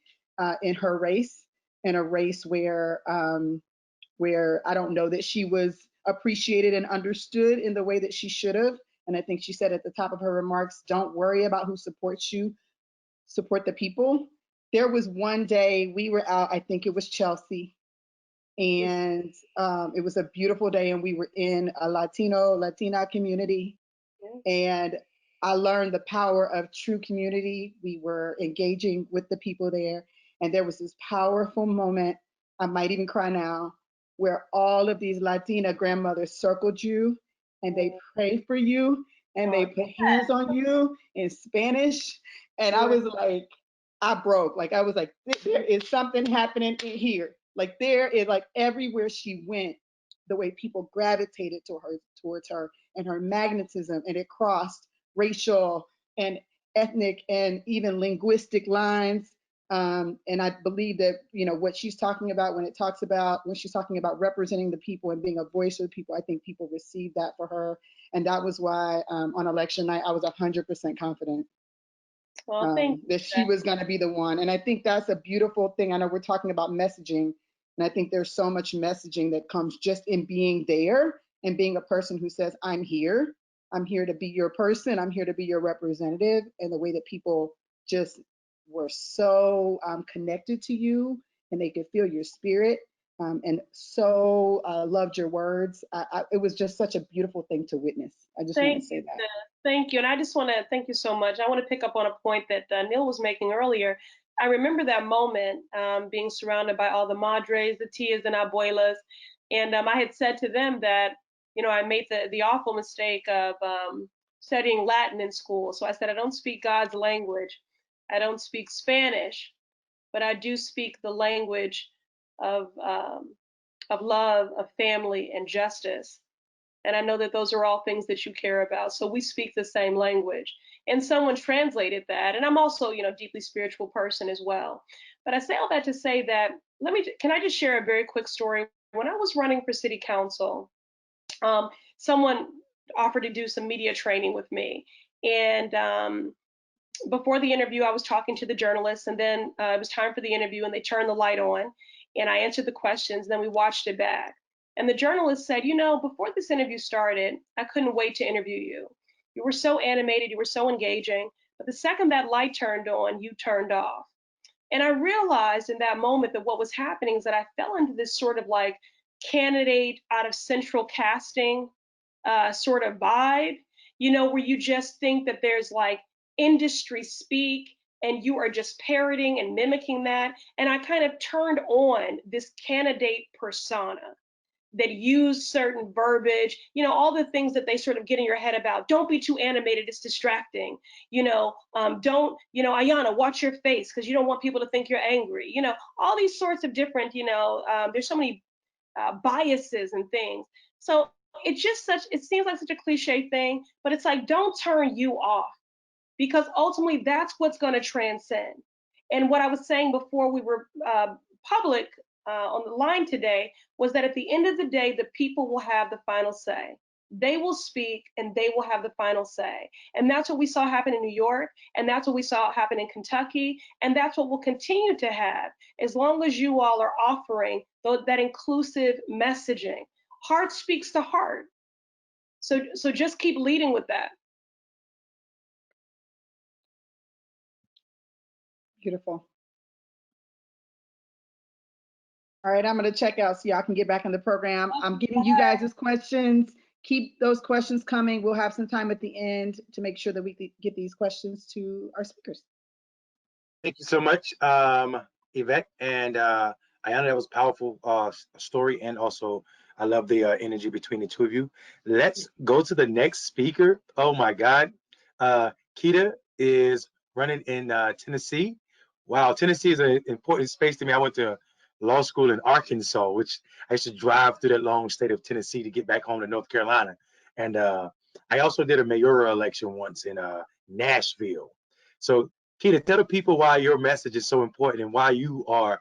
in her race, in a race where I don't know that she was appreciated and understood in the way that she should have. And I think she said at the top of her remarks, don't worry about who supports you, support the people. There was one day we were out, I think it was Chelsea, and it was a beautiful day, and we were in a Latina community, and I learned the power of true community. We were engaging with the people there, and there was this powerful moment, I might even cry now, where all of these Latina grandmothers circled you, and they prayed for you, and they put hands on you in Spanish, and I was like, I broke. Like, I was like, there is something happening in here. Like, there is, like, everywhere she went, the way people gravitated towards her, and her magnetism, and it crossed racial and ethnic and even linguistic lines. And I believe that, you know, what she's talking about when she's talking about representing the people and being a voice of the people, I think people received that for her. And that was why on election night, I was 100% confident that she was going to be the one. And I think that's a beautiful thing. I know we're talking about messaging, and I think there's so much messaging that comes just in being there and being a person who says, I'm here to be your person, I'm here to be your representative. And the way that people just were so connected to you, and they could feel your spirit, and so loved your words. It was just such a beautiful thing to witness. I just want to say that. Thank you. And I just want to thank you so much. I want to pick up on a point that Neil was making earlier. I remember that moment being surrounded by all the madres, the tias, and abuelas. And I had said to them that, you know, I made the awful mistake of studying Latin in school. So I said, I don't speak God's language. I don't speak Spanish, but I do speak the language of love, of family, and justice. And I know that those are all things that you care about. So we speak the same language. And someone translated that. And I'm also, you know, deeply spiritual person as well. But I say all that to say that, can I just share a very quick story? When I was running for city council, someone offered to do some media training with me. And before the interview, I was talking to the journalists, and then it was time for the interview, and they turned the light on, and I answered the questions, and then we watched it back. And the journalist said, you know, before this interview started, I couldn't wait to interview you. You were so animated, you were so engaging, but the second that light turned on, you turned off. And I realized in that moment that what was happening is that I fell into this sort of like candidate out of central casting sort of vibe, you know, where you just think that there's like industry speak and you are just parroting and mimicking that. And I kind of turned on this candidate persona that use certain verbiage, you know, all the things that they sort of get in your head about. Don't be too animated, it's distracting. You know, don't, you know, Ayanna, watch your face because you don't want people to think you're angry. You know, all these sorts of different, you know, there's so many biases and things. So it seems like such a cliche thing, but it's like, don't turn you off, because ultimately that's what's going to transcend. And what I was saying before we were public on the line today was that at the end of the day, the people will have the final say. They will speak and they will have the final say. And that's what we saw happen in New York, and that's what we saw happen in Kentucky, and that's what we'll continue to have as long as you all are offering that inclusive messaging. Heart speaks to heart. So just keep leading with that. Beautiful. All right, I'm going to check out so y'all can get back in the program. I'm giving you guys questions. Keep those questions coming. We'll have some time at the end to make sure that we get these questions to our speakers. Thank you so much, Yvette and Ayanna. That was a powerful story, and also I love the energy between the two of you. Let's go to the next speaker. Oh my God, Keeda is running in Tennessee. Wow, Tennessee is an important space to me. I went to law school in Arkansas, which I used to drive through that long state of Tennessee to get back home to North Carolina. And I also did a mayoral election once in Nashville. So Keeda, tell the people why your message is so important and why you are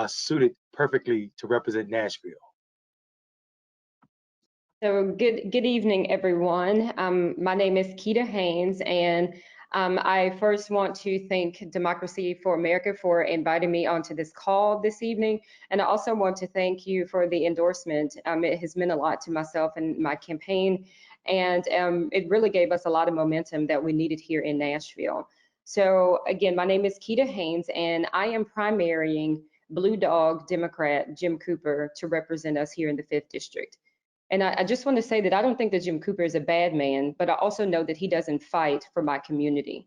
suited perfectly to represent Nashville. So good evening, everyone. My name is Keeda Haynes, and I first want to thank Democracy for America for inviting me onto this call this evening. And I also want to thank you for the endorsement. It has meant a lot to myself and my campaign, and it really gave us a lot of momentum that we needed here in Nashville. So again, my name is Keeda Haynes, and I am primarying Blue Dog Democrat Jim Cooper to represent us here in the 5th District. And I just want to say that I don't think that Jim Cooper is a bad man, but I also know that he doesn't fight for my community.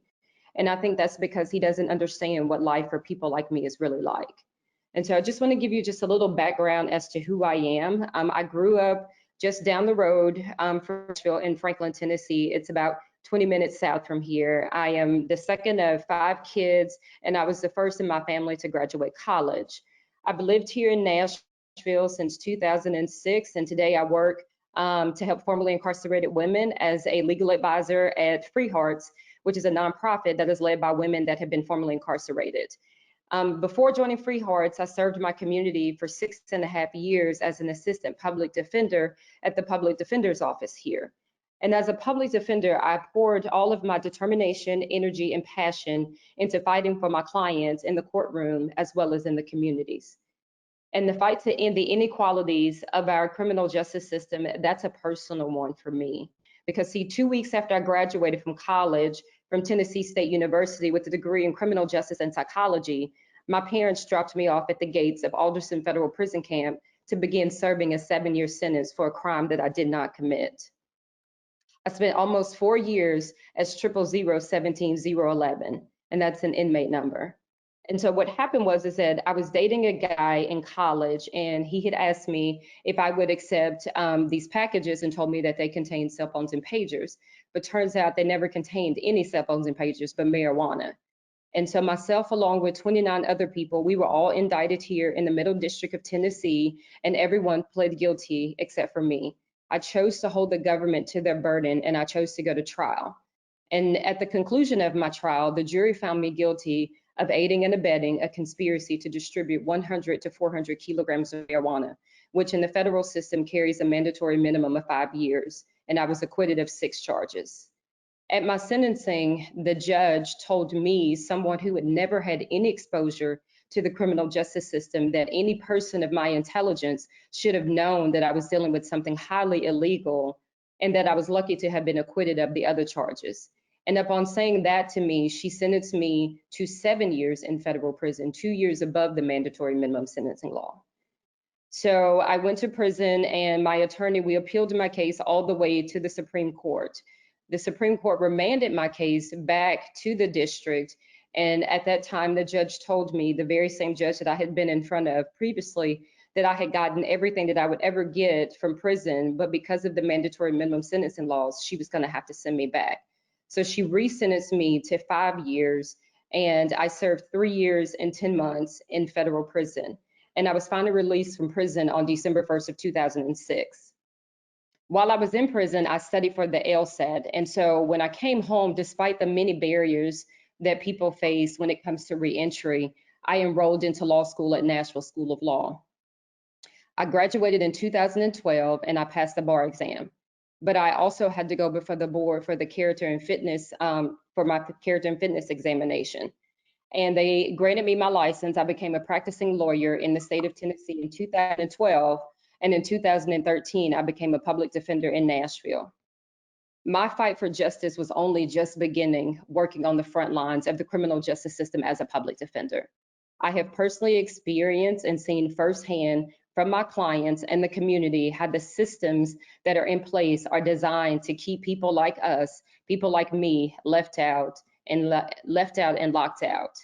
And I think that's because he doesn't understand what life for people like me is really like. And so I just want to give you just a little background as to who I am. I grew up just down the road from Nashville in Franklin, Tennessee. It's about 20 minutes south from here. I am the second of 5 kids, and I was the first in my family to graduate college. I've lived here in Nashville since 2006, and today I work to help formerly incarcerated women as a legal advisor at Free Hearts, which is a nonprofit that is led by women that have been formerly incarcerated. Before joining Free Hearts, I served my community for 6.5 years as an assistant public defender at the public defender's office here. And as a public defender, I poured all of my determination, energy, and passion into fighting for my clients in the courtroom as well as in the communities. And the fight to end the inequalities of our criminal justice system, that's a personal one for me. Because see, 2 weeks after I graduated from college from Tennessee State University with a degree in criminal justice and psychology, my parents dropped me off at the gates of Alderson Federal Prison Camp to begin serving a 7-year sentence for a crime that I did not commit. I spent almost 4 years as 000-17011, and that's an inmate number. And so what happened was that I was dating a guy in college, and he had asked me if I would accept these packages and told me that they contained cell phones and pagers. But turns out they never contained any cell phones and pagers, but marijuana. And so myself, along with 29 other people, we were all indicted here in the Middle District of Tennessee, and everyone pled guilty except for me. I chose to hold the government to their burden, and I chose to go to trial. And at the conclusion of my trial, the jury found me guilty of aiding and abetting a conspiracy to distribute 100 to 400 kilograms of marijuana, which in the federal system carries a mandatory minimum of 5 years, and I was acquitted of 6 charges. At my sentencing, the judge told me, someone who had never had any exposure to the criminal justice system, that any person of my intelligence should have known that I was dealing with something highly illegal, and that I was lucky to have been acquitted of the other charges. And upon saying that to me, she sentenced me to 7 years in federal prison, 2 years above the mandatory minimum sentencing law. So I went to prison, and my attorney, we appealed my case all the way to the Supreme Court. The Supreme Court remanded my case back to the district. And at that time, the judge told me, the very same judge that I had been in front of previously, that I had gotten everything that I would ever get from prison, but because of the mandatory minimum sentencing laws, she was going to have to send me back. So she re-sentenced me to 5 years, and I served 3 years and 10 months in federal prison. And I was finally released from prison on December 1st of 2006. While I was in prison, I studied for the LSAT. And so when I came home, despite the many barriers that people face when it comes to reentry, I enrolled into law school at Nashville School of Law. I graduated in 2012, and I passed the bar exam. But I also had to go before the board for the character and fitness, for my character and fitness examination. And they granted me my license. I became a practicing lawyer in the state of Tennessee in 2012. And in 2013, I became a public defender in Nashville. my fight for justice was only just beginning working on the front lines of the criminal justice system as a public defender. I have personally experienced and seen firsthand from my clients and the community how the systems that are in place are designed to keep people like us, people like me, left out and locked out.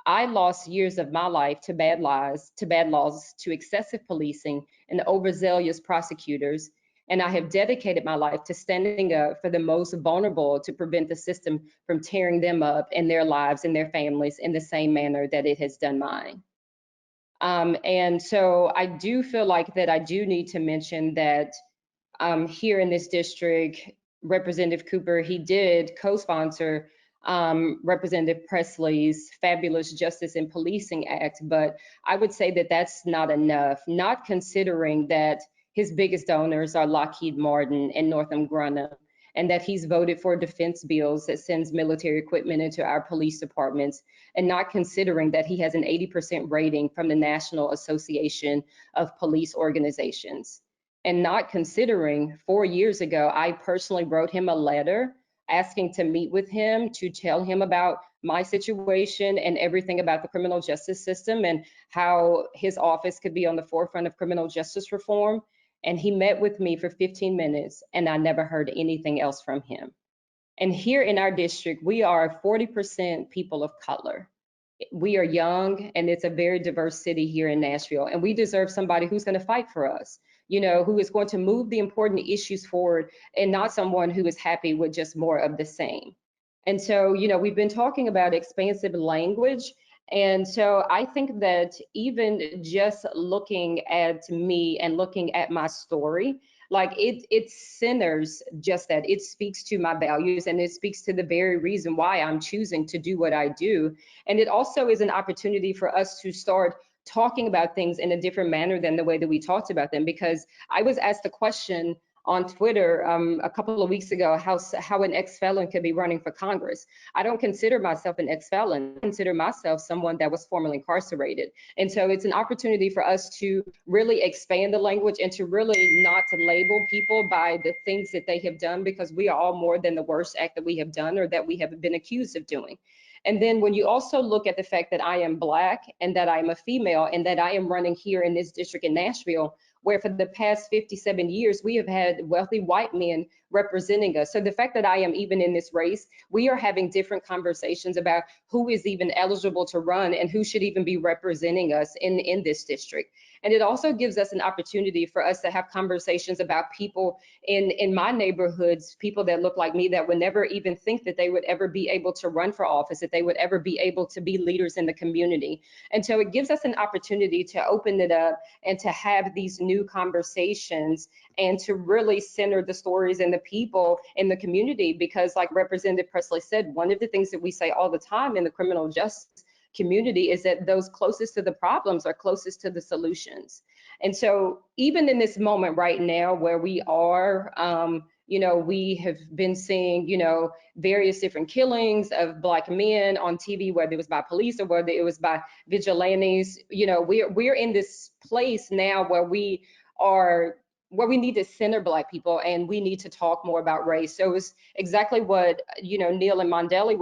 I lost years of my life to bad laws, to excessive policing and overzealous prosecutors. And I have dedicated my life to standing up for the most vulnerable to prevent the system from tearing them up and their lives and their families in the same manner that it has done mine. And so I do feel like that I do need to mention that here in this district, Representative Cooper, he did co-sponsor Representative Pressley's fabulous Justice and Policing Act, but I would say that that's not enough, not considering that his biggest donors are Lockheed Martin and Northrop Grumman, and that he's voted for defense bills that sends military equipment into our police departments, and not considering that he has an 80% rating from the National Association of Police Organizations. And not considering 4 years ago, I personally wrote him a letter asking to meet with him to tell him about my situation and everything about the criminal justice system and how his office could be on the forefront of criminal justice reform. And he met with me for 15 minutes and I never heard anything else from him. And here in our district, we are 40% people of color. We are young and it's a very diverse city here in Nashville, and we deserve somebody who's going to fight for us, you know, who is going to move the important issues forward and not someone who is happy with just more of the same. And so, you know, we've been talking about expansive language. And so I think that even just looking at me and looking at my story, like it centers just that. It speaks to my values and it speaks to the very reason why I'm choosing to do what I do. And it also is an opportunity for us to start talking about things in a different manner than the way that we talked about them. Because I was asked a question on Twitter a couple of weeks ago, how an ex-felon could be running for Congress. I don't consider myself an ex-felon. I consider myself someone that was formerly incarcerated. And so it's an opportunity for us to really expand the language and to really not to label people by the things that they have done, because we are all more than the worst act that we have done or that we have been accused of doing. And then when you also look at the fact that I am Black and that I am a female and that I am running here in this district in Nashville, where for the past 57 years, we have had wealthy white men representing us. So the fact that I am even in this race, we are having different conversations about who is even eligible to run and who should even be representing us in this district. And it also gives us an opportunity for us to have conversations about people in my neighborhoods, people that look like me that would never even think that they would ever be able to run for office, that they would ever be able to be leaders in the community. And so it gives us an opportunity to open it up and to have these new conversations and to really center the stories and the people in the community. Because like Representative Pressley said, one of the things that we say all the time in the criminal justice community is that those closest to the problems are closest to the solutions. And so even in this moment right now where we are, you know, we have been seeing, you know, various different killings of Black men on TV, whether it was by police or whether it was by vigilantes. You know, we're in this place now where we need to center Black people and we need to talk more about race. So it was exactly what, you know, Neil and Mondale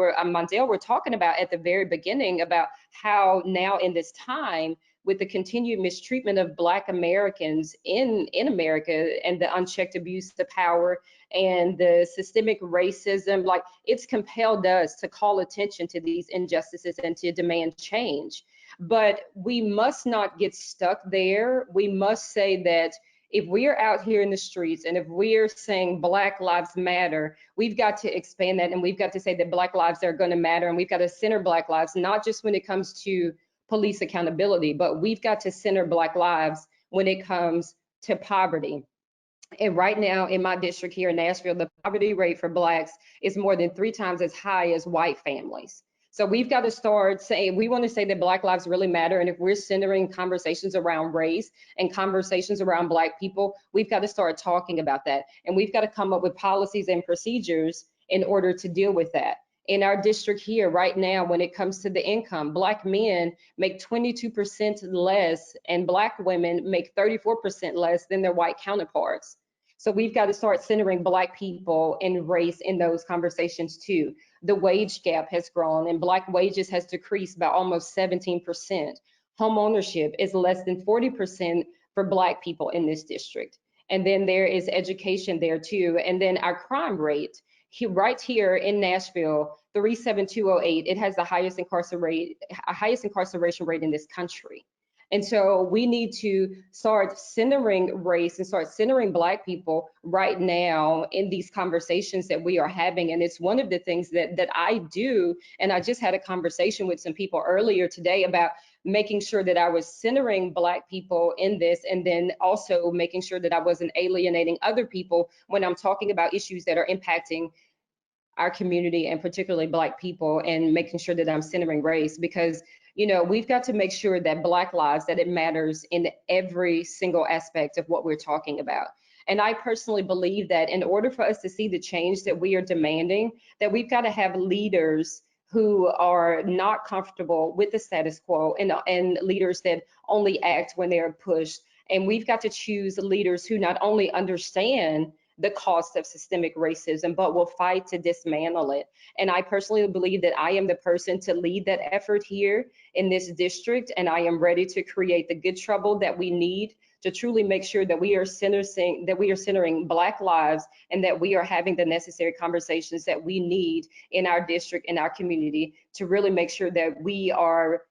were talking about at the very beginning, about how now in this time, with the continued mistreatment of Black Americans in America and the unchecked abuse of power and the systemic racism, like it's compelled us to call attention to these injustices and to demand change. But we must not get stuck there. We must say that if we're out here in the streets and if we're saying Black Lives Matter, we've got to expand that and we've got to say that Black lives are going to matter, and we've got to center Black lives, not just when it comes to police accountability, but we've got to center Black lives when it comes to poverty. And right now in my district here in Nashville, the poverty rate for Blacks is more than 3 times as high as white families. So we've got to start saying, we want to say that Black lives really matter. And if we're centering conversations around race and conversations around Black people, we've got to start talking about that. And we've got to come up with policies and procedures in order to deal with that. In our district here right now, when it comes to the income, Black men make 22% less and Black women make 34% less than their white counterparts. So we've got to start centering Black people and race in those conversations too. The wage gap has grown and Black wages has decreased by almost 17%. Home ownership is less than 40% for Black people in this district. And then there is education there too. And then our crime rate, right here in Nashville, 37208, it has the highest incarceration rate in this country. And so we need to start centering race and start centering Black people right now in these conversations that we are having. And it's one of the things that I do. And I just had a conversation with some people earlier today about making sure that I was centering Black people in this, and then also making sure that I wasn't alienating other people when I'm talking about issues that are impacting our community and particularly Black people, and making sure that I'm centering race, because we've got to make sure that Black lives, that it matters in every single aspect of what we're talking about. And I personally believe that in order for us to see the change that we are demanding, that we've got to have leaders who are not comfortable with the status quo, and leaders that only act when they're pushed. And we've got to choose leaders who not only understand the cost of systemic racism, but will fight to dismantle it. And I personally believe that I am the person to lead that effort here in this district, and I am ready to create the good trouble that we need to truly make sure that we are centering Black lives, and that we are having the necessary conversations that we need in our district, in our community, to really make sure that we are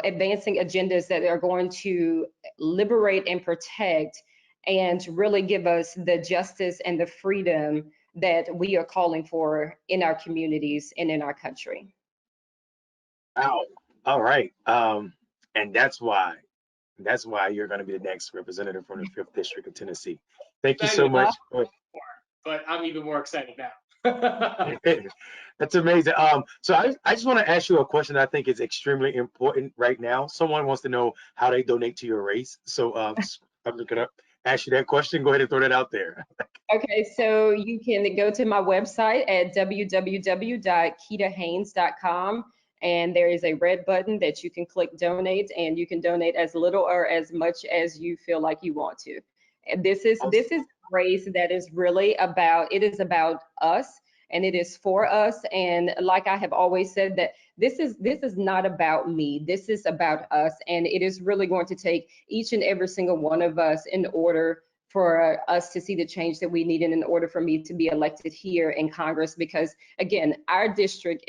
advancing agendas that are going to liberate and protect and really give us the justice and the freedom that we are calling for in our communities and in our country. Wow. All right. And that's why you're going to be the next representative from the 5th District of Tennessee. Thank you so much. But I'm even more excited now. That's amazing. So I just want to ask you a question that I think is extremely important right now. Someone wants to know how they donate to your race. So I'm just going to ask you that question. Go ahead and throw that out there. Okay, so you can go to my website at www.keedahaynes.com, and there is a red button that you can click donate, and you can donate as little or as much as you feel like you want to. And this is a race that is really about us, and it is for us. And like I have always said, that this is not about me. This is about us, and it is really going to take each and every single one of us in order for us to see the change that we need, and in order for me to be elected here in Congress. Because again, our district,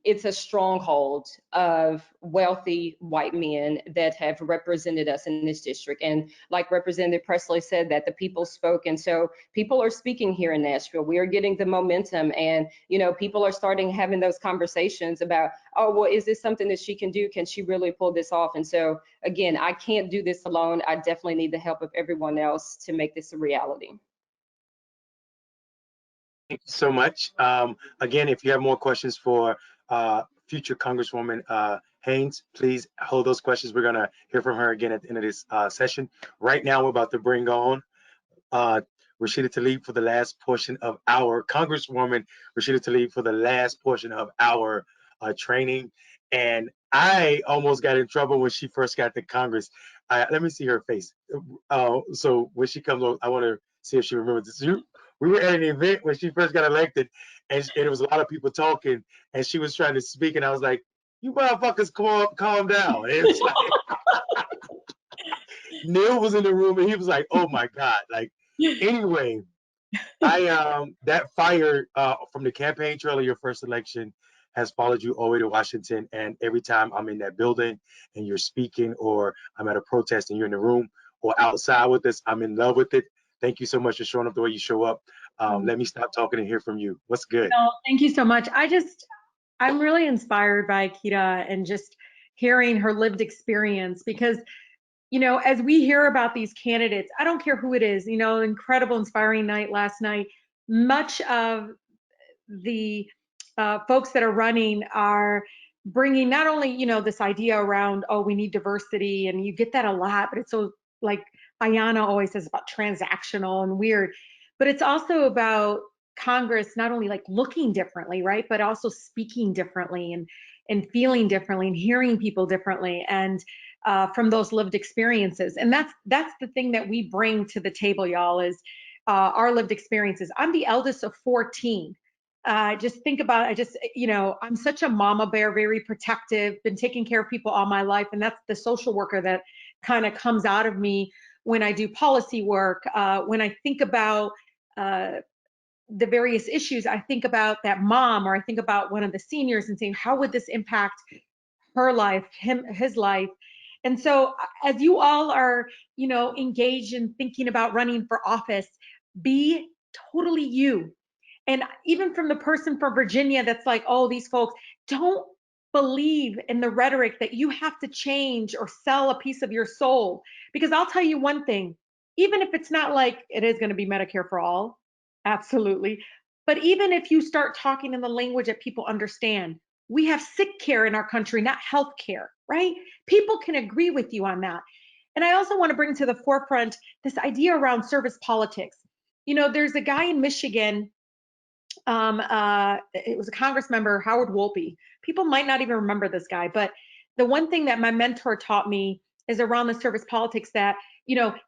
it's a stronghold of wealthy white men that have represented us in this district. And like Representative Pressley said, that the people spoke. And so people are speaking here in Nashville. We are getting the momentum, and people are starting having those conversations about, oh, well, is this something that she can do? Can she really pull this off? And so again, I can't do this alone. I definitely need the help of everyone else to make this a reality. Thank you so much. Again, if you have more questions for future Congresswoman Haynes, please hold those questions. We're going to hear from her again at the end of this session. Right now, we're about to bring on Rashida Tlaib for the last portion of our Congresswoman Rashida Tlaib for the last portion of our training. And I almost got in trouble when she first got to Congress. Let me see her face. So when she comes on, I want to see if she remembers this. We were at an event when she first got elected, and there was a lot of people talking, and she was trying to speak, and I was like, "You motherfuckers, calm down." And it's like, Neil was in the room, and he was like, "Oh my God!" Like, anyway, that fire from the campaign trail of your first election has followed you all the way to Washington, and every time I'm in that building and you're speaking, or I'm at a protest and you're in the room, or outside with us, I'm in love with it. Thank you so much for showing up the way you show up. Let me stop talking and hear from you. What's good? No, thank you so much. I'm really inspired by Keeda and just hearing her lived experience, because, as we hear about these candidates, I don't care who it is, incredible, inspiring night last night. Much of the folks that are running are bringing not only, this idea around, oh, we need diversity, and you get that a lot, but it's so, like Ayanna always says, about transactional and weird, but it's also about Congress not only like looking differently, right, but also speaking differently and feeling differently and hearing people differently. And from those lived experiences. And that's the thing that we bring to the table, y'all, is our lived experiences. I'm the eldest of 14. Just think about it. I'm such a mama bear, very protective, been taking care of people all my life. And that's the social worker that kind of comes out of me when I do policy work. When I think about the various issues, I think about that mom, or I think about one of the seniors and saying, how would this impact her life, his life? And so as you all are, engaged in thinking about running for office, be totally you. And even from the person from Virginia that's like, oh, these folks, don't believe in the rhetoric that you have to change or sell a piece of your soul. Because I'll tell you one thing, even if it's not like it is going to be Medicare for all, absolutely. But even if you start talking in the language that people understand, we have sick care in our country, not health care, right? People can agree with you on that. And I also want to bring to the forefront this idea around service politics. There's a guy in Michigan, it was a Congress member, Howard Wolpe. People might not even remember this guy, but the one thing that my mentor taught me is around the service politics that,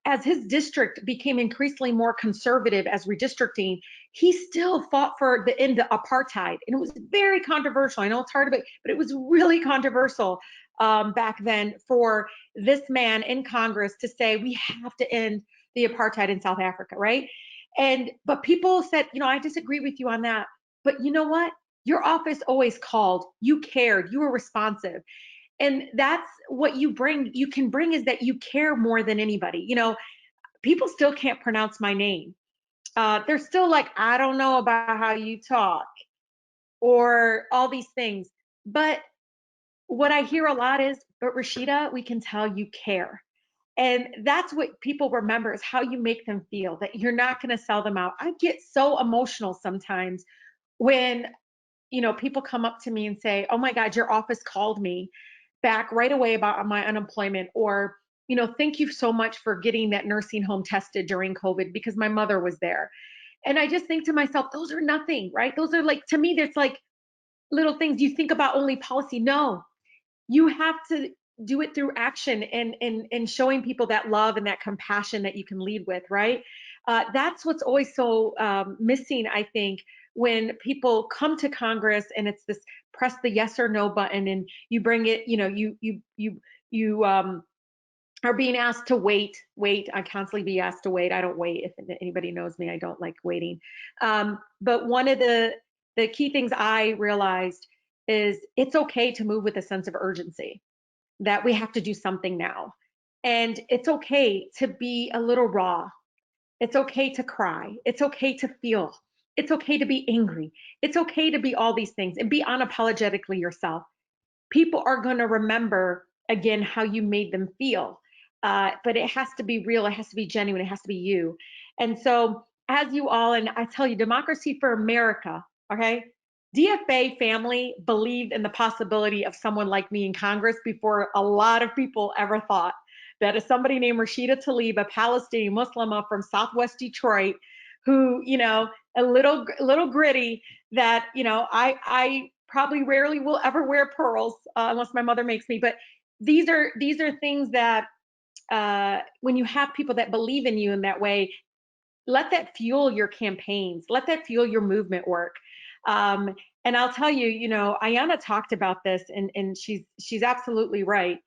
as his district became increasingly more conservative as redistricting, he still fought for the end of apartheid. And it was very controversial. I know it's hard to, but it was really controversial back then for this man in Congress to say, we have to end the apartheid in South Africa, right? But people said, I disagree with you on that. But you know what? Your office always called. You cared. You were responsive. And that's what you can bring is that you care more than anybody. People still can't pronounce my name. They're still like, I don't know about how you talk or all these things. But what I hear a lot is, but Rashida, we can tell you care. And that's what people remember is how you make them feel, that you're not going to sell them out. I get so emotional sometimes when, people come up to me and say, oh my God, your office called me back right away about my unemployment, or, thank you so much for getting that nursing home tested during COVID because my mother was there. And I just think to myself, those are nothing, right? Those are like, to me, that's like little things. You think about only policy. No, you have to do it through action and showing people that love and that compassion that you can lead with, right? That's what's always so missing, I think, when people come to Congress and it's this press the yes or no button and you bring it, you are being asked to wait. I constantly be asked to wait. I don't wait. If anybody knows me, I don't like waiting. But one of the key things I realized is it's okay to move with a sense of urgency, that we have to do something now. And it's okay to be a little raw. It's okay to cry. It's okay to feel. It's okay to be angry. It's okay to be all these things and be unapologetically yourself. People are going to remember, again, how you made them feel. But it has to be real. It has to be genuine. It has to be you. And so as you all, and I tell you, Democracy for America, okay? DFA family believed in the possibility of someone like me in Congress before a lot of people ever thought that somebody named Rashida Tlaib, a Palestinian Muslimah from Southwest Detroit, who, a little gritty, that, I probably rarely will ever wear pearls unless my mother makes me. But these are things that when you have people that believe in you in that way, let that fuel your campaigns, let that fuel your movement work. And I'll tell you, Ayanna talked about this, and she's absolutely right.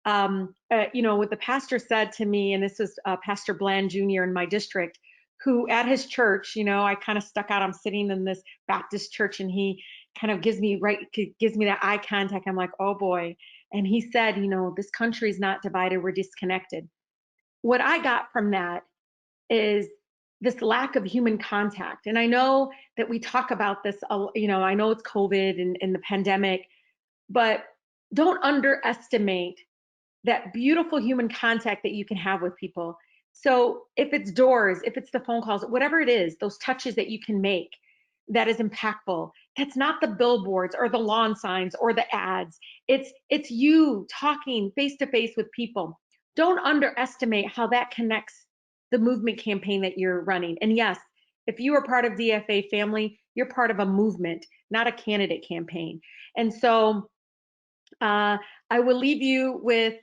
What the pastor said to me, and this is Pastor Bland Jr. in my district, who at his church, I kind of stuck out. I'm sitting in this Baptist church, and he kind of gives me that eye contact. I'm like, oh boy. And he said, this country is not divided, we're disconnected. What I got from that is this lack of human contact. And I know that we talk about this, I know it's COVID and the pandemic, but don't underestimate that beautiful human contact that you can have with people. So if it's doors, if it's the phone calls, whatever it is, those touches that you can make, that is impactful. That's not the billboards or the lawn signs or the ads. It's you talking face to face with people. Don't underestimate how that connects the movement campaign that you're running. And yes, if you are part of DFA family, you're part of a movement, not a candidate campaign. And so I will leave you with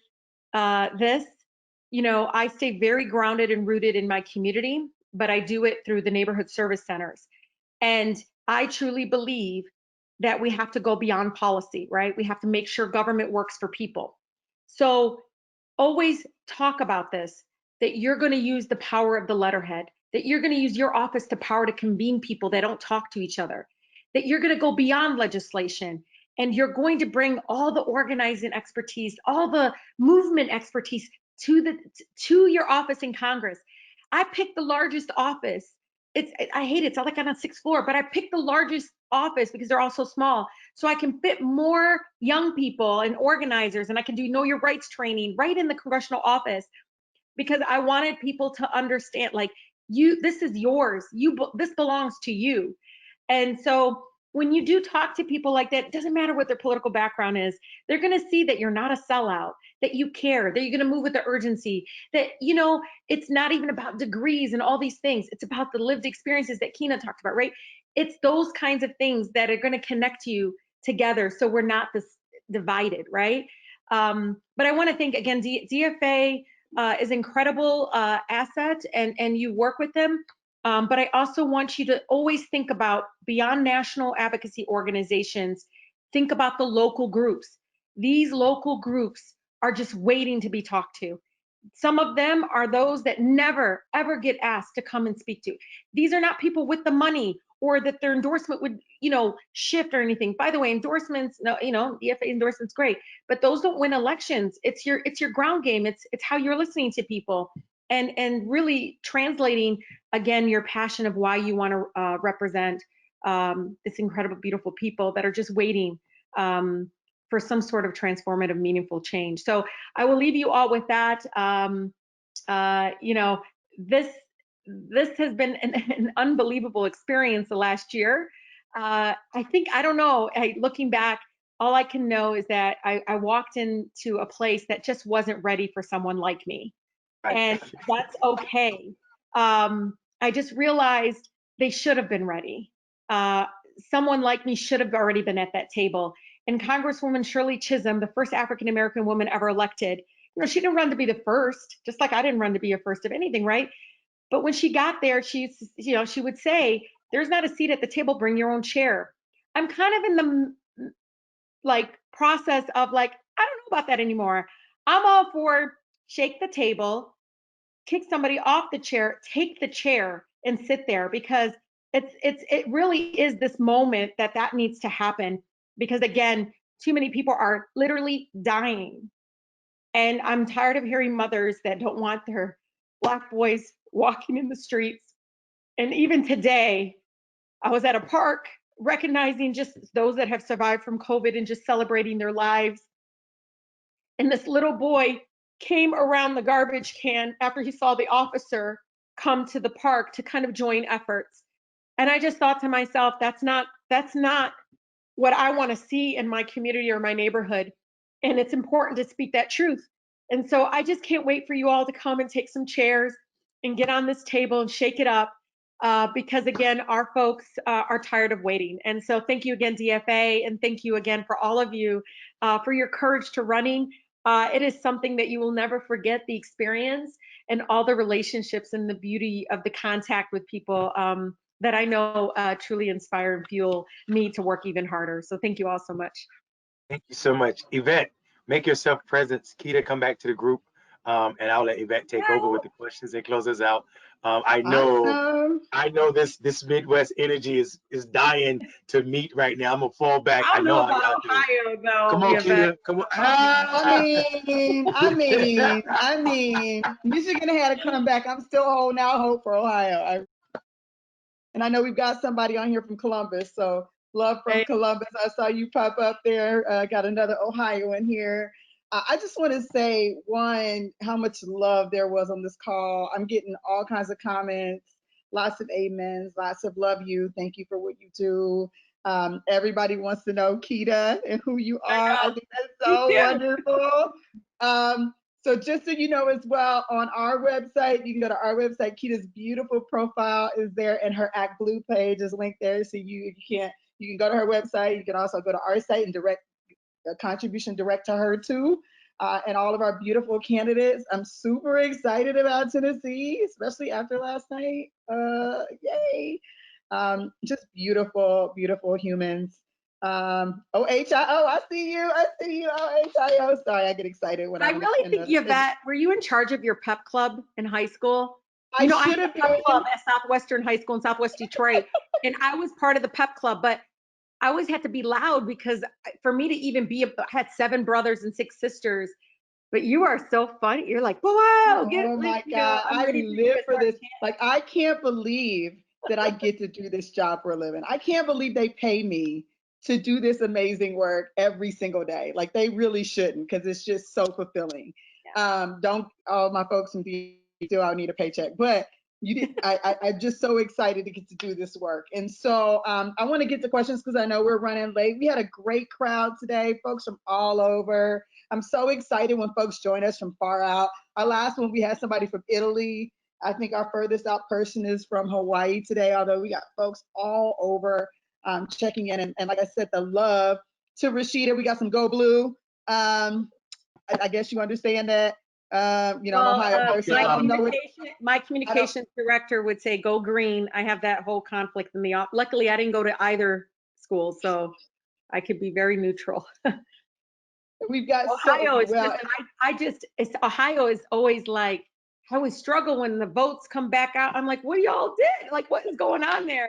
this, I stay very grounded and rooted in my community, but I do it through the neighborhood service centers. And I truly believe that we have to go beyond policy, right? We have to make sure government works for people. So always talk about this, that you're going to use the power of the letterhead, that you're going to use your office to power to convene people that don't talk to each other, that you're going to go beyond legislation, and you're going to bring all the organizing expertise, all the movement expertise to your office in Congress. I picked the largest office. I hate it. It's all like on a 6th floor, but I picked the largest office because they're all so small, so I can fit more young people and organizers, and I can do know your rights training right in the congressional office, because I wanted people to understand, like, this is yours. This belongs to you. And so when you do talk to people like that, it doesn't matter what their political background is, they're going to see that you're not a sellout, that you care, that you're going to move with the urgency, that, it's not even about degrees and all these things. It's about the lived experiences that Keena talked about, right? It's those kinds of things that are going to connect you together, so we're not this divided, right? But I want to thank, again, DFA is an incredible asset, and you work with them. But I also want you to always think about, beyond national advocacy organizations, think about the local groups. These local groups are just waiting to be talked to. Some of them are those that never, ever get asked to come and speak to. These are not people with the money, or that their endorsement would, shift or anything. By the way, endorsements, no, DFA endorsement's great, but those don't win elections. It's your ground game. It's how you're listening to people, and really translating, again, your passion of why you want to represent this incredible, beautiful people that are just waiting for some sort of transformative, meaningful change. So I will leave you all with that. This has been an unbelievable experience the last year. I don't know, looking back, all I can know is that I walked into a place that just wasn't ready for someone like me. And that's okay. I just realized they should have been ready. Someone like me should have already been at that table. And Congresswoman Shirley Chisholm, the first African-American woman ever elected, she didn't run to be the first, just like I didn't run to be a first of anything, right? But when she got there, she would say, "There's not a seat at the table, bring your own chair." I'm kind of in the process of I don't know about that anymore. I'm all for shake the table, kick somebody off the chair, take the chair and sit there, because it really is this moment that needs to happen, because again, too many people are literally dying. And I'm tired of hearing mothers that don't want their Black boys walking in the streets. And even today, I was at a park recognizing just those that have survived from COVID and just celebrating their lives. And this little boy came around the garbage can after he saw the officer come to the park to kind of join efforts. And I just thought to myself, that's not what I want to see in my community or my neighborhood. And it's important to speak that truth. And so I just can't wait for you all to come and take some chairs and get on this table and shake it up, because again, our folks are tired of waiting. And so thank you again, DFA, and thank you again for all of you for your courage to running. It is something that you will never forget, the experience and all the relationships and the beauty of the contact with people that I know truly inspire and fuel me to work even harder. So thank you all so much. Thank you so much. Yvette, make yourself present. Keeda, come back to the group, and I'll let Yvette take over with the questions and close us out. I know this Midwest energy is dying to meet right now. I'm gonna fall back. I don't know how about y'all do. Ohio though. Come on, Keeda. Come on. I mean, Michigan had to come back. I'm still holding out hope for Ohio. And I know we've got somebody on here from Columbus, so love from Columbus. I saw you pop up there. Got another Ohioan here. I just want to say, one, how much love there was on this call. I'm getting all kinds of comments, lots of amens, lots of love you. Thank you for what you do. Everybody wants to know Keeda and who you are. I think that's so wonderful. So just so you know as well, on our website, you can go to our website. Keeda's beautiful profile is there, and her Act Blue page is linked there. So you can go to her website. You can also go to our site and direct a contribution direct to her too. and all of our beautiful candidates. I'm super excited about Tennessee, especially after last night. Yay. Just beautiful, beautiful humans. OHIO, I see you. I see you, OHIO. Sorry, I get excited when I I'm really think, Yvette, were you in charge of your pep club in high school? I I should had a have pep been. club at Southwestern High School in Southwest Detroit, and I was part of the pep club, but I always had to be loud because for me to even be, I had 7 brothers and 6 sisters, but you are so funny. You're like, wow, Oh my God, I'm I ready for you live to for start this. Like, I can't believe that I get to do this job for a living. I can't believe they pay me to do this amazing work every single day. Like, they really shouldn't, because it's just so fulfilling. Don't all my folks from D still out need a paycheck, but you did. I'm just so excited to get to do this work. And so I want to get to questions because I know we're running late. We had a great crowd today, folks from all over. I'm so excited when folks join us from far out. Our last one, we had somebody from Italy. I think our furthest out person is from Hawaii today, although we got folks all over checking in. And like I said, the love to Rashida. We got some Go Blue. I guess you understand that. I'm Ohio person. My communications director would say, go green. I have that whole conflict in the office. Luckily, I didn't go to either school, so I could be very neutral. We've got Ohio is Ohio is always like, I always struggle when the votes come back out. I'm like, what y'all did? Like, what is going on there?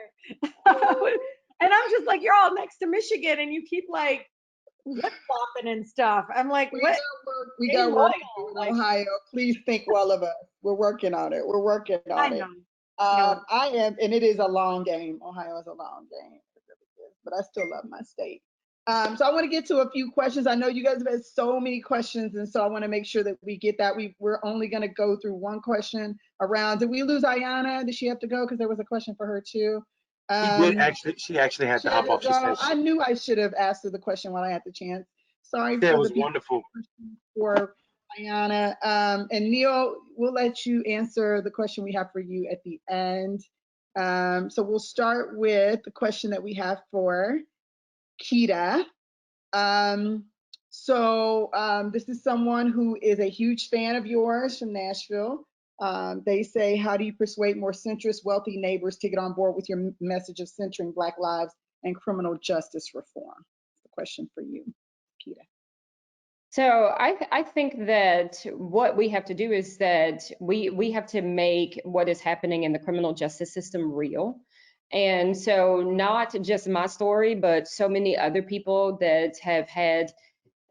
And I'm just like, you're all next to Michigan and you keep like flip-flopping and stuff. I'm like, what? We got work to do in Ohio. Please think well of us. We're working on it. We're working on it. I am, and it is a long game. Ohio is a long game, but I still love my state. So I want to get to a few questions. I know you guys have had so many questions, and so I want to make sure that we get that. We're only going to go through one question around. Did we lose Ayanna? Did she have to go? Because there was a question for her too. She actually had to hop off. She said I knew I should have asked her the question while I had the chance. Sorry that for was the wonderful. For Ayanna. And Neil, we'll let you answer the question we have for you at the end. So we'll start with the question that we have for Keeda. This is someone who is a huge fan of yours from Nashville. They say, how do you persuade more centrist, wealthy neighbors to get on board with your message of centering Black lives and criminal justice reform? The question for you, Keeda. So I think that what we have to do is that we have to make what is happening in the criminal justice system real. And so not just my story, but so many other people that have had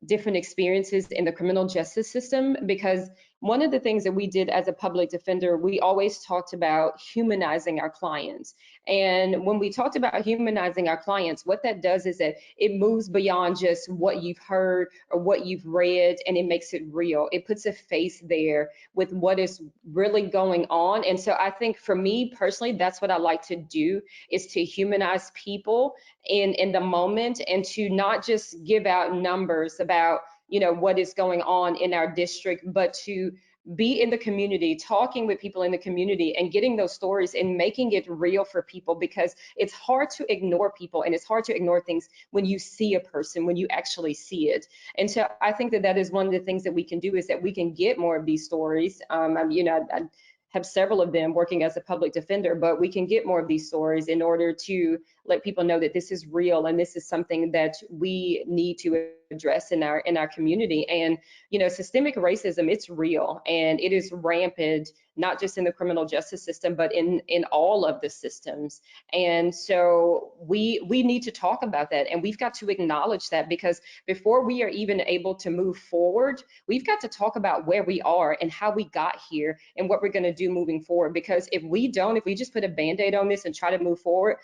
different experiences in the criminal justice system, because one of the things that we did as a public defender, we always talked about humanizing our clients. And when we talked about humanizing our clients, what that does is that it moves beyond just what you've heard or what you've read, and it makes it real. It puts a face there with what is really going on. And so I think for me personally, that's what I like to do, is to humanize people in the moment, and to not just give out numbers about what is going on in our district, but to be in the community, talking with people in the community and getting those stories and making it real for people, because it's hard to ignore people and it's hard to ignore things when you see a person, when you actually see it. And so I think that is one of the things that we can do, is that we can get more of these stories. I have several of them working as a public defender, but we can get more of these stories in order to let people know that this is real and this is something that we need to address in our community. And systemic racism, it's real and it is rampant, not just in the criminal justice system, but in all of the systems. And so we need to talk about that, and we've got to acknowledge that, because before we are even able to move forward, we've got to talk about where we are and how we got here and what we're going to do moving forward. Because if we just put a Band-Aid on this and try to move forward,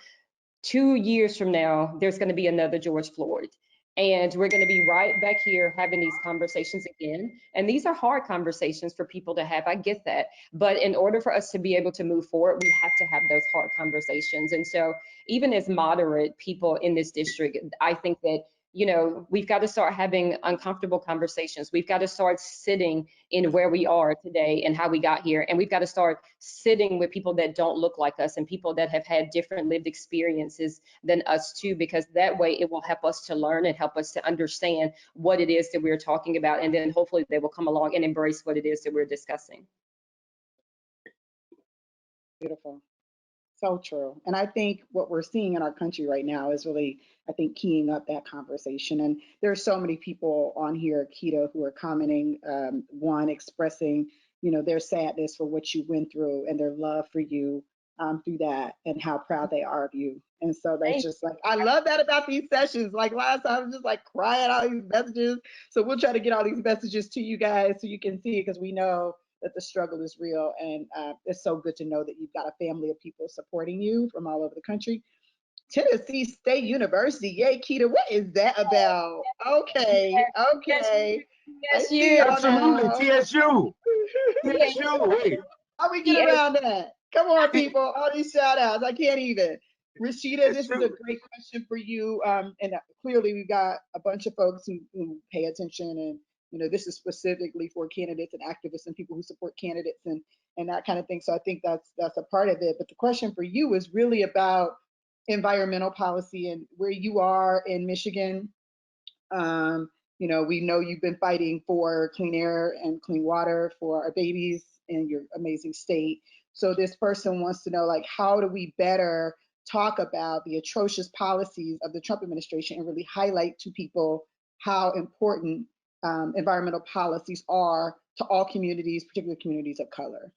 2 years from now, there's going to be another George Floyd. And we're going to be right back here having these conversations again. And these are hard conversations for people to have. I get that. But in order for us to be able to move forward, we have to have those hard conversations. And so even as moderate people in this district, I think that you know, we've got to start having uncomfortable conversations. We've got to start sitting in where we are today and how we got here. And we've got to start sitting with people that don't look like us and people that have had different lived experiences than us too, because that way it will help us to learn and help us to understand what it is that we're talking about. And then hopefully they will come along and embrace what it is that we're discussing. Beautiful. So true. And I think what we're seeing in our country right now is really, I think, keying up that conversation. And there are so many people on here, Keeda, who are commenting, one, expressing, you know, their sadness for what you went through and their love for you through that and how proud they are of you. And so that's just like, I love that about these sessions. Like last time, I was just like crying out these messages. So we'll try to get all these messages to you guys so you can see it, because we know that the struggle is real. And it's so good to know that you've got a family of people supporting you from all over the country. Tennessee State University, yay, Keeda, what is that about? Okay, okay. I see it Absolutely, now. TSU. TSU, wait. How we get around that? Come on, people, all these shout outs, I can't even. Rashida, this is a great question for you. And clearly we've got a bunch of folks who pay attention, and you know, this is specifically for candidates and activists and people who support candidates and that kind of thing. So I think that's a part of it. But the question for you is really about environmental policy and where you are in Michigan. You know, we know you've been fighting for clean air and clean water for our babies in your amazing state. So this person wants to know, like, how do we better talk about the atrocious policies of the Trump administration and really highlight to people how important environmental policies are to all communities, particularly communities of color?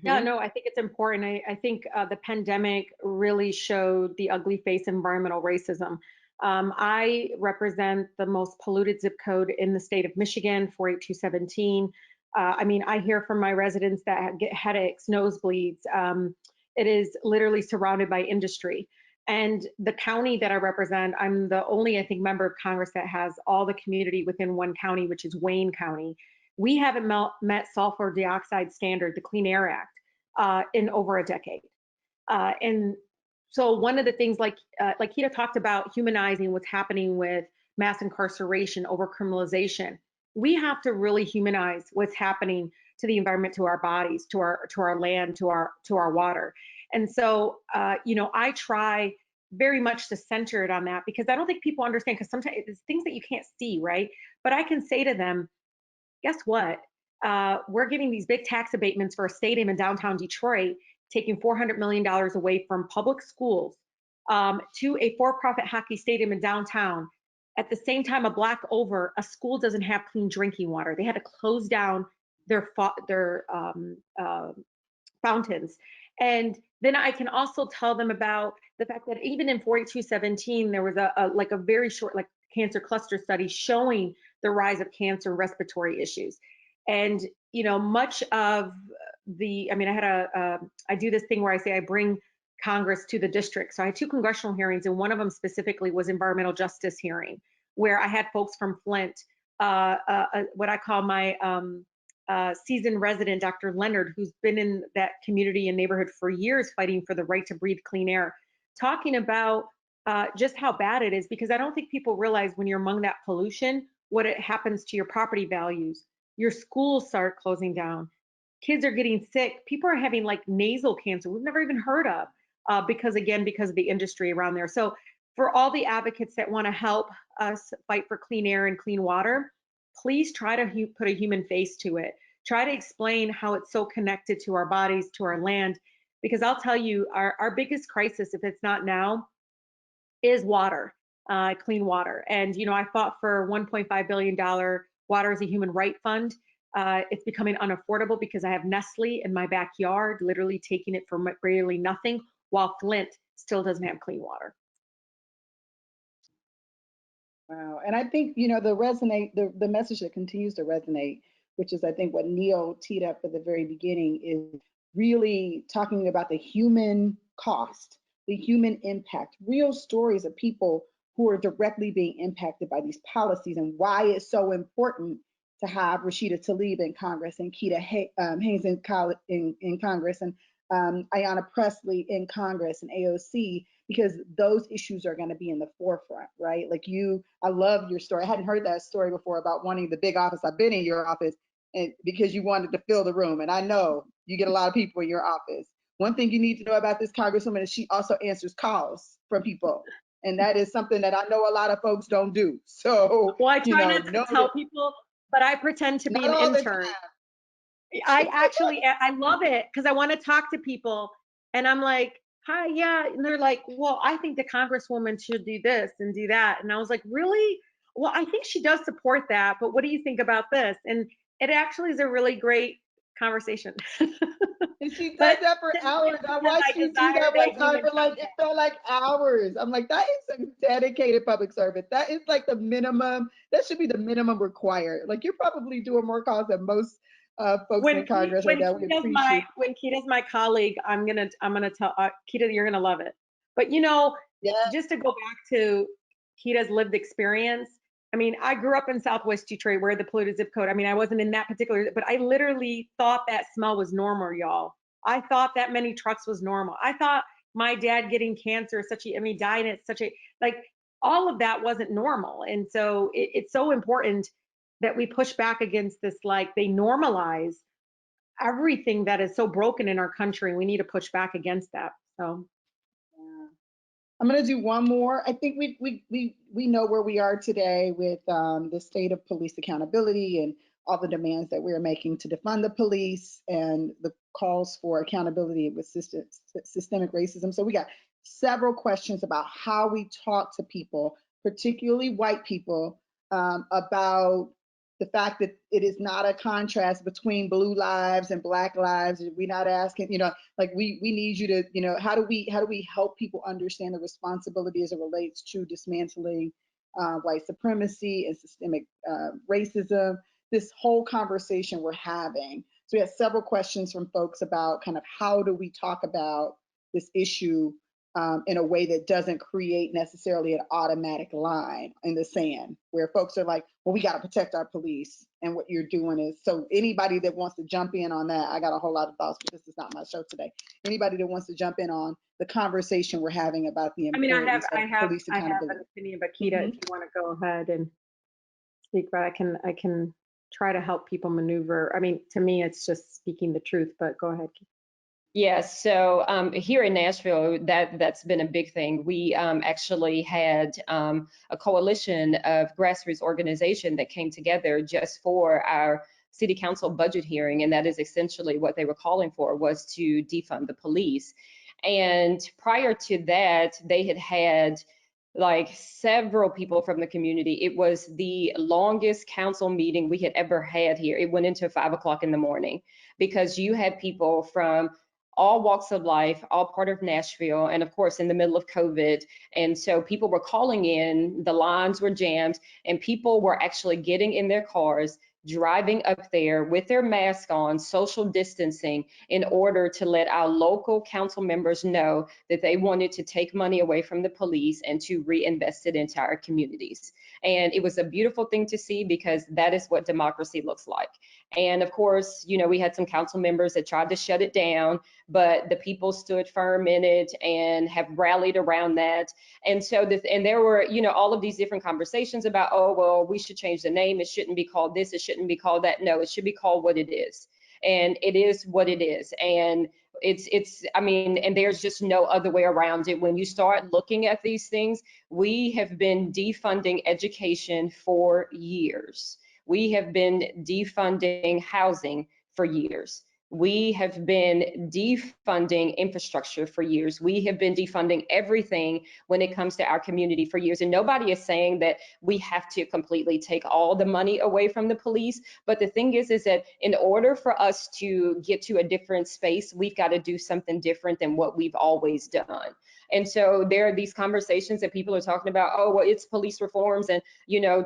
Yeah, no, I think it's important. I think the pandemic really showed the ugly face of environmental racism. I represent the most polluted zip code in the state of Michigan, 48217. I mean, I hear from my residents that get headaches, nosebleeds. It is literally surrounded by industry. And the county that I represent, I'm the only, I think, member of Congress that has all the community within one county, which is Wayne County. We haven't met sulfur dioxide standard, the Clean Air Act, in over a decade. And so one of the things, like Keeda talked about, humanizing what's happening with mass incarceration, over criminalization. We have to really humanize what's happening to the environment, to our bodies, to our land, to our water. And so, you know, I try very much to center it on that, because I don't think people understand, because sometimes it's things that you can't see, right? But I can say to them, guess what? We're giving these big tax abatements for a stadium in downtown Detroit, taking $400 million away from public schools to a for-profit hockey stadium in downtown. At the same time, a school doesn't have clean drinking water. They had to close down their fountains. And then I can also tell them about the fact that even in 48217, there was a very short cancer cluster study showing the rise of cancer and respiratory issues. And, you know, much of I do this thing where I say I bring Congress to the district. So I had 2 congressional hearings, and one of them specifically was environmental justice hearing, where I had folks from Flint, what I call my seasoned resident, Dr. Leonard, who's been in that community and neighborhood for years fighting for the right to breathe clean air, talking about just how bad it is, because I don't think people realize when you're among that pollution, what it happens to your property values. Your schools start closing down. Kids are getting sick. People are having like nasal cancer we've never even heard of because of the industry around there. So for all the advocates that want to help us fight for clean air and clean water, please try to put a human face to it. Try to explain how it's so connected to our bodies, to our land, because I'll tell you, our biggest crisis, if it's not now, is water, clean water. And, you know, I fought for $1.5 billion Water as a Human Right Fund. It's becoming unaffordable because I have Nestle in my backyard, literally taking it for really nothing, while Flint still doesn't have clean water. Wow. And I think, you know, the message that continues to resonate, which is I think what Neil teed up at the very beginning, is really talking about the human cost, the human impact, real stories of people who are directly being impacted by these policies, and why it's so important to have Rashida Tlaib in Congress and Keeda Haynes in Congress, and Ayanna Pressley in Congress and AOC, because those issues are going to be in the forefront, right? Like I love your story. I hadn't heard that story before about wanting the big office. I've been in your office and because you wanted to fill the room. And I know you get a lot of people in your office. One thing you need to know about this Congresswoman is she also answers calls from people. And that is something that I know a lot of folks don't do. So, well, I try not to tell people, but I pretend to be an intern. I love it because I want to talk to people and I'm like, hi, yeah. And they're like, well, I think the Congresswoman should do this and do that. And I was like, really? Well, I think she does support that, but what do you think about this? And it actually is a really great conversation. And she does that for hours. I watched you do that one time for like, it felt like hours. I'm like, that is a dedicated public servant. That is like the minimum, that should be the minimum required. Like you're probably doing more calls than most folks in Congress right now. When Keeda's my colleague, I'm gonna tell Keeda, you're gonna love it. But just to go back to Keeda's lived experience, I mean, I grew up in Southwest Detroit, where the polluted zip code. I mean, I wasn't in that particular, but I literally thought that smell was normal, y'all. I thought that many trucks was normal. I thought my dad getting cancer, dying at such a, like, all of that wasn't normal. And so it's so important that we push back against this, like they normalize everything that is so broken in our country. We need to push back against that. So. I'm going to do one more. I think we know where we are today with the state of police accountability and all the demands that we're making to defund the police and the calls for accountability with systemic racism. So we got several questions about how we talk to people, particularly white people, about the fact that it is not a contrast between blue lives and black lives. We're not asking, like we need you to, how do we help people understand the responsibility as it relates to dismantling white supremacy and systemic racism, this whole conversation we're having. So we had several questions from folks about kind of how do we talk about this issue in a way that doesn't create necessarily an automatic line in the sand where folks are like, well, we got to protect our police. And what you're doing is, so anybody that wants to jump in on that, I got a whole lot of thoughts, but this is not my show today. Anybody that wants to jump in on the conversation we're having about the importance of police accountability. I have an opinion, but Keeda, if you want to go ahead and speak, but I can try to help people maneuver. I mean, to me, it's just speaking the truth, but go ahead. Yes, so here in Nashville, that's been a big thing. We actually had a coalition of grassroots organization that came together just for our city council budget hearing, and that is essentially what they were calling for, was to defund the police. And prior to that, they had like several people from the community. It was the longest council meeting we had ever had here. It went into 5 o'clock in the morning because you had people from all walks of life, all part of Nashville, and of course in the middle of COVID. And so people were calling in, the lines were jammed, and people were actually getting in their cars, driving up there with their mask on, social distancing, in order to let our local council members know that they wanted to take money away from the police and to reinvest it into our communities. And it was a beautiful thing to see because that is what democracy looks like. And of course, we had some council members that tried to shut it down, but the people stood firm in it and have rallied around that. And so there were, all of these different conversations about, oh, well, we should change the name. It shouldn't be called this. It shouldn't be called that. No, it should be called what it is. And it is what it is. And and there's just no other way around it. When you start looking at these things, we have been defunding education for years. We have been defunding housing for years. We have been defunding infrastructure for years. We have been defunding everything when it comes to our community for years. And nobody is saying that we have to completely take all the money away from the police. But the thing is that in order for us to get to a different space, we've got to do something different than what we've always done. And so there are these conversations that people are talking about, oh, well, it's police reforms and,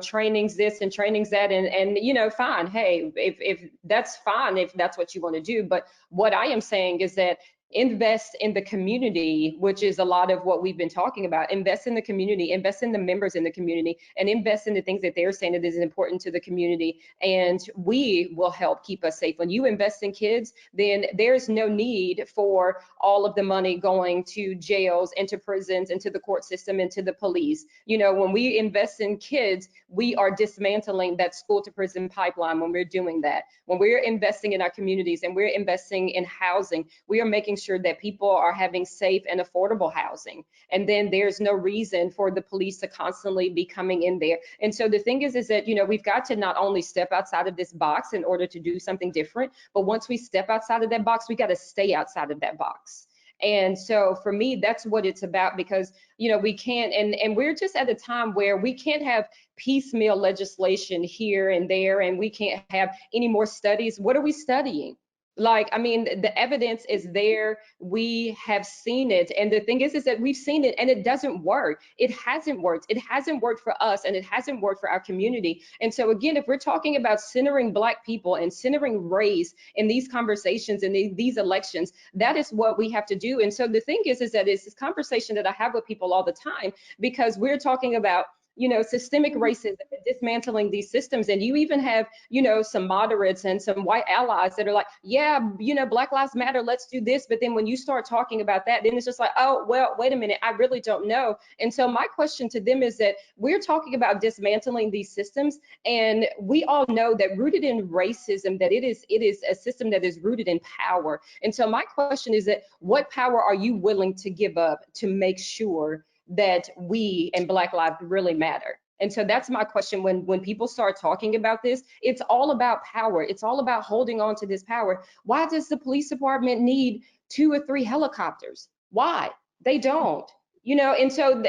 trainings this and trainings that. And fine. Hey, if that's fine, if that's what you want to do. But what I am saying is that invest in the community, which is a lot of what we've been talking about. Invest in the community, invest in the members in the community, and invest in the things that they're saying that is important to the community. And we will help keep us safe. When you invest in kids, then there's no need for all of the money going to jails, into prisons, into the court system, into the police. You know, when we invest in kids, we are dismantling that school to prison pipeline when we're doing that. When we're investing in our communities and we're investing in housing, we are making sure that people are having safe and affordable housing. And then there's no reason for the police to constantly be coming in there. And so the thing is that, you know, we've got to not only step outside of this box in order to do something different, but once we step outside of that box, we got to stay outside of that box. And so for me, that's what it's about, because, you know, we can't, and we're just at a time where we can't have piecemeal legislation here and there, and we can't have any more studies. What are we studying? Like, I mean, the evidence is there. We have seen it. And the thing is that we've seen it and it doesn't work. It hasn't worked. It hasn't worked for us, and it hasn't worked for our community. And so again, if we're talking about centering Black people and centering race in these conversations and these elections, that is what we have to do. And so the thing is that it's this conversation that I have with people all the time, because we're talking about, you know, systemic racism and dismantling these systems. And you even have, you know, some moderates and some white allies that are like, yeah, you know, Black Lives Matter, let's do this. But then when you start talking about that, then it's just like, oh, well, wait a minute, I really don't know. And so my question to them is that we're talking about dismantling these systems. And we all know that rooted in racism, that it is a system that is rooted in power. And so my question is that what power are you willing to give up to make sure that we and Black lives really matter? And so that's my question. When people start talking about this, it's all about power. It's all about holding on to this power. Why does the police department need 2 or 3 helicopters? Why? They don't. You know, and so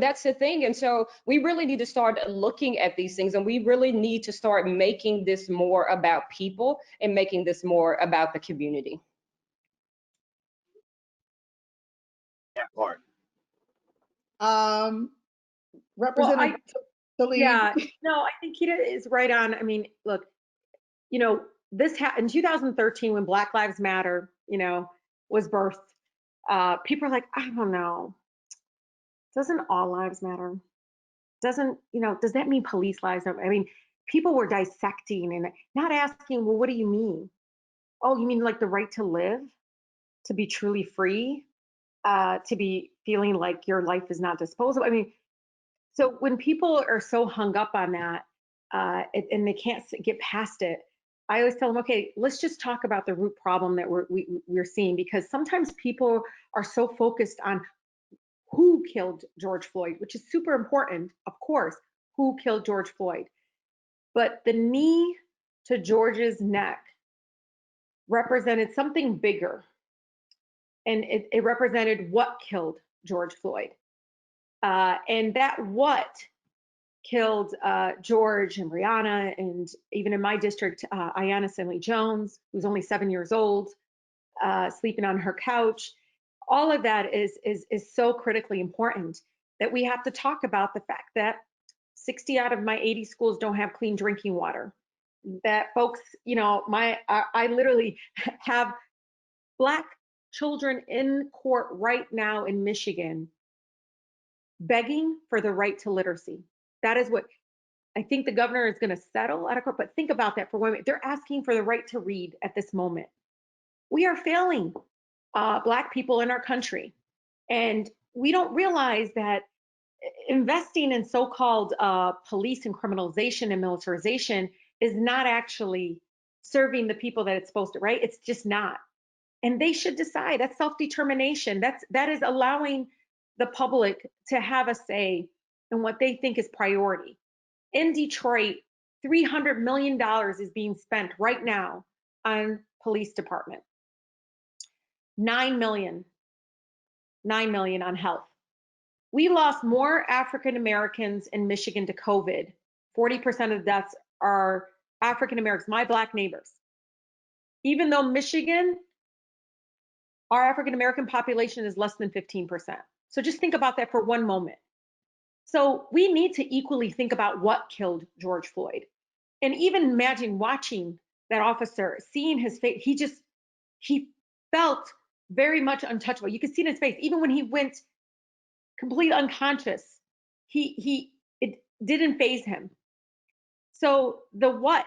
that's the thing. And so we really need to start looking at these things, and we really need to start making this more about people and making this more about the community. That part. Representative Tlaib. Yeah, no, I think Keeda is right on. I mean, look, you know, this in 2013 when Black Lives Matter, you know, was birthed, people are like, I don't know, doesn't all lives matter? Doesn't, you know, does that mean police lives? I mean, people were dissecting and not asking, well, what do you mean? Oh, you mean like the right to live, to be truly free, to be feeling like your life is not disposable? I mean, so when people are so hung up on that and they can't get past it, I always tell them, okay, let's just talk about the root problem that we're seeing, because sometimes people are so focused on who killed George Floyd, which is super important, of course, who killed George Floyd. But the knee to George's neck represented something bigger, and it represented what killed George Floyd. And that what killed George and Brianna, and even in my district, Ayanna Stanley Jones, who's only 7 years old, sleeping on her couch. All of that is so critically important that we have to talk about the fact that 60 out of my 80 schools don't have clean drinking water. That folks, you know, I literally have Black children in court right now in Michigan begging for the right to literacy. That is what I think the governor is going to settle out of court. But think about that for 1 minute. They're asking for the right to read at this moment. We are failing Black people in our country. And we don't realize that investing in so-called police and criminalization and militarization is not actually serving the people that it's supposed to, right? It's just not. And they should decide. That's self-determination. That is allowing the public to have a say in what they think is priority. In Detroit, $300 million is being spent right now on police department. 9 million on health. We lost more African Americans in Michigan to COVID. 40% of the deaths are African Americans, my Black neighbors. Even though Michigan, our African American population is less than 15%. So just think about that for 1 moment. So we need to equally think about what killed George Floyd. And even imagine watching that officer, seeing his face, he felt very much untouchable. You could see it in his face. Even when he went completely unconscious, it didn't faze him. So the what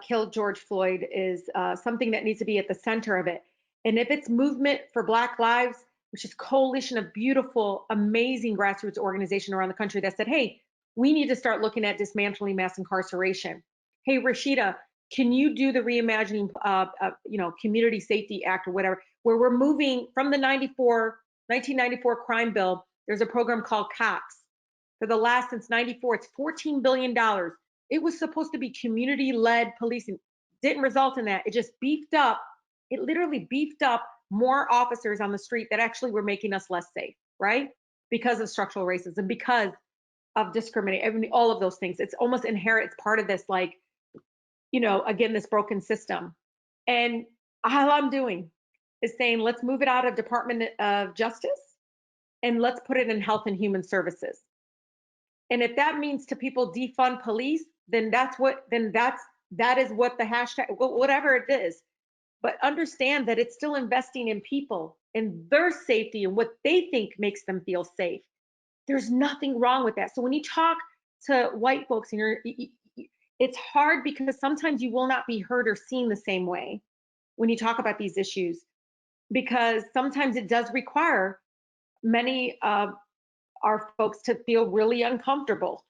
killed George Floyd is something that needs to be at the center of it. And if it's Movement for Black Lives, which is a coalition of beautiful, amazing grassroots organization around the country that said, hey, we need to start looking at dismantling mass incarceration. Hey, Rashida, can you do the reimagining, Community Safety Act or whatever, where we're moving from the 1994 crime bill. There's a program called Cox. For the last, since 94, it's $14 billion. It was supposed to be community-led policing. Didn't result in that. It just beefed up. It literally beefed up more officers on the street that actually were making us less safe, right? Because of structural racism, because of discrimination, all of those things. It's almost inherent. It's part of this, again, this broken system. And all I'm doing is saying, let's move it out of Department of Justice and let's put it in Health and Human Services. And if that means to people defund police, then that is what the hashtag, whatever it is. But understand that it's still investing in people and their safety and what they think makes them feel safe. There's nothing wrong with that. So when you talk to white folks, and it's hard because sometimes you will not be heard or seen the same way when you talk about these issues, because sometimes it does require many of our folks to feel really uncomfortable.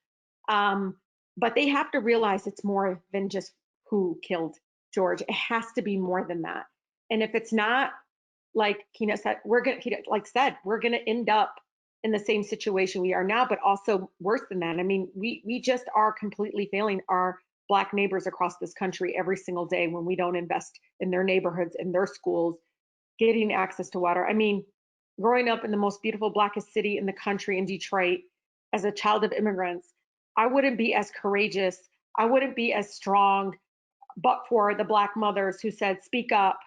But they have to realize it's more than just who killed George. It has to be more than that. And if it's not, like Keeda said, we're gonna end up in the same situation we are now, but also worse than that. I mean, we just are completely failing our Black neighbors across this country every single day when we don't invest in their neighborhoods, in their schools, getting access to water. I mean, growing up in the most beautiful, Blackest city in the country, in Detroit, as a child of immigrants, I wouldn't be as courageous, I wouldn't be as strong, but for the Black mothers who said, speak up,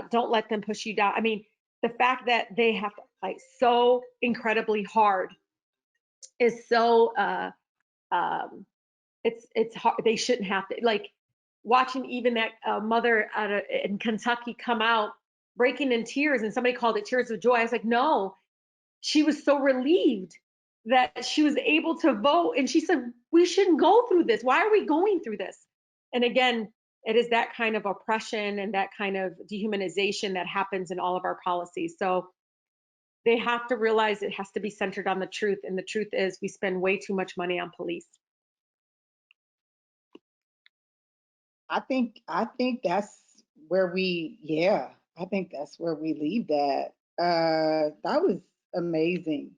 don't let them push you down. I mean, the fact that they have to fight so incredibly hard is so, it's hard. They shouldn't have to, like, watching even that mother in Kentucky come out breaking in tears, and somebody called it tears of joy. I was like, no, she was so relieved that she was able to vote. And she said, we shouldn't go through this. Why are we going through this? And again, it is that kind of oppression and that kind of dehumanization that happens in all of our policies. So they have to realize it has to be centered on the truth. And the truth is we spend way too much money on police. I think that's where I think that's where we leave that. That was amazing.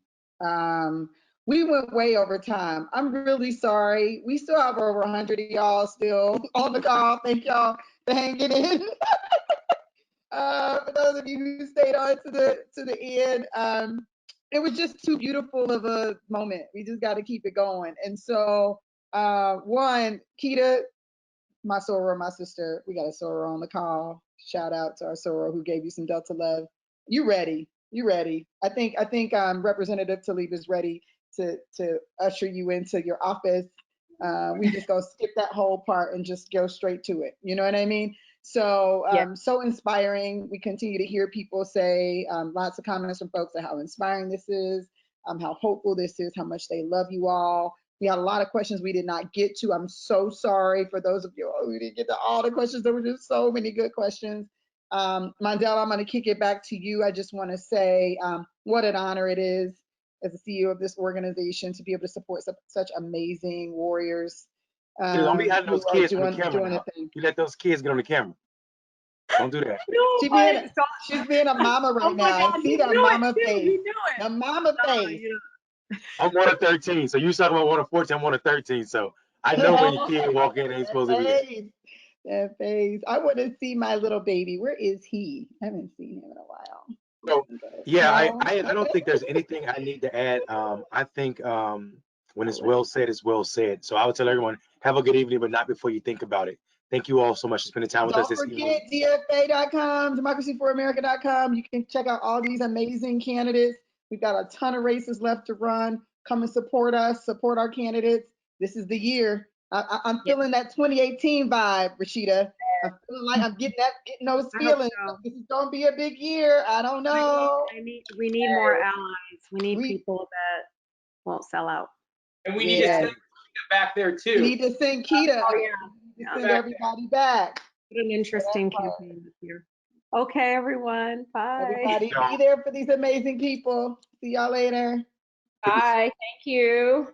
We went way over time. I'm really sorry. We still have over 100 of y'all still on the call. Thank y'all for hanging in. For those of you who stayed on to the end, it was just too beautiful of a moment. We just got to keep it going. And so, one, Keeda, my soror, my sister, we got a soror on the call. Shout out to our soror who gave you some Delta love. You ready? I think Representative Tlaib is ready to usher you into your office. We just go skip that whole part and just go straight to it. You know what I mean? So so inspiring. We continue to hear people say lots of comments from folks on how inspiring this is, how hopeful this is, how much they love you all. We had a lot of questions we did not get to. I'm so sorry for those of you who didn't get to all the questions. There were just so many good questions. Mandela, I'm going to kick it back to you. I just want to say what an honor it is as the CEO of this organization to be able to support such amazing warriors. Don't be having those kids on the camera now. You let those kids get on the camera. Don't do that. She's being a mama right now. I see that mama face. The mama face. I'm 1 of 13, so you talking about 1 of 14, I'm 1 of 13, so I know when your kid walk in, they ain't supposed to be there. That face. I want to see my little baby. Where is he? I haven't seen him in a while. So, yeah, I don't think there's anything I need to add. I think when it's well said, it's well said. So I would tell everyone, have a good evening, but not before you think about it. Thank you all so much for spending time with us this evening. Don't forget DFA.com, democracyforamerica.com. You can check out all these amazing candidates. We've got a ton of races left to run. Come and support us, support our candidates. This is the year. I'm feeling that 2018 vibe, Rashida. I'm feeling like I'm getting those I hope feelings. so. This is gonna be a big year. I don't know. We need more allies. We need people that won't sell out. And we need to send Keeda back there too. We need to send Keeda. Oh, yeah. We need to send everybody back. What an interesting campaign this year. Okay, everyone. Bye. Everybody be there for these amazing people. See y'all later. Bye. Thank you.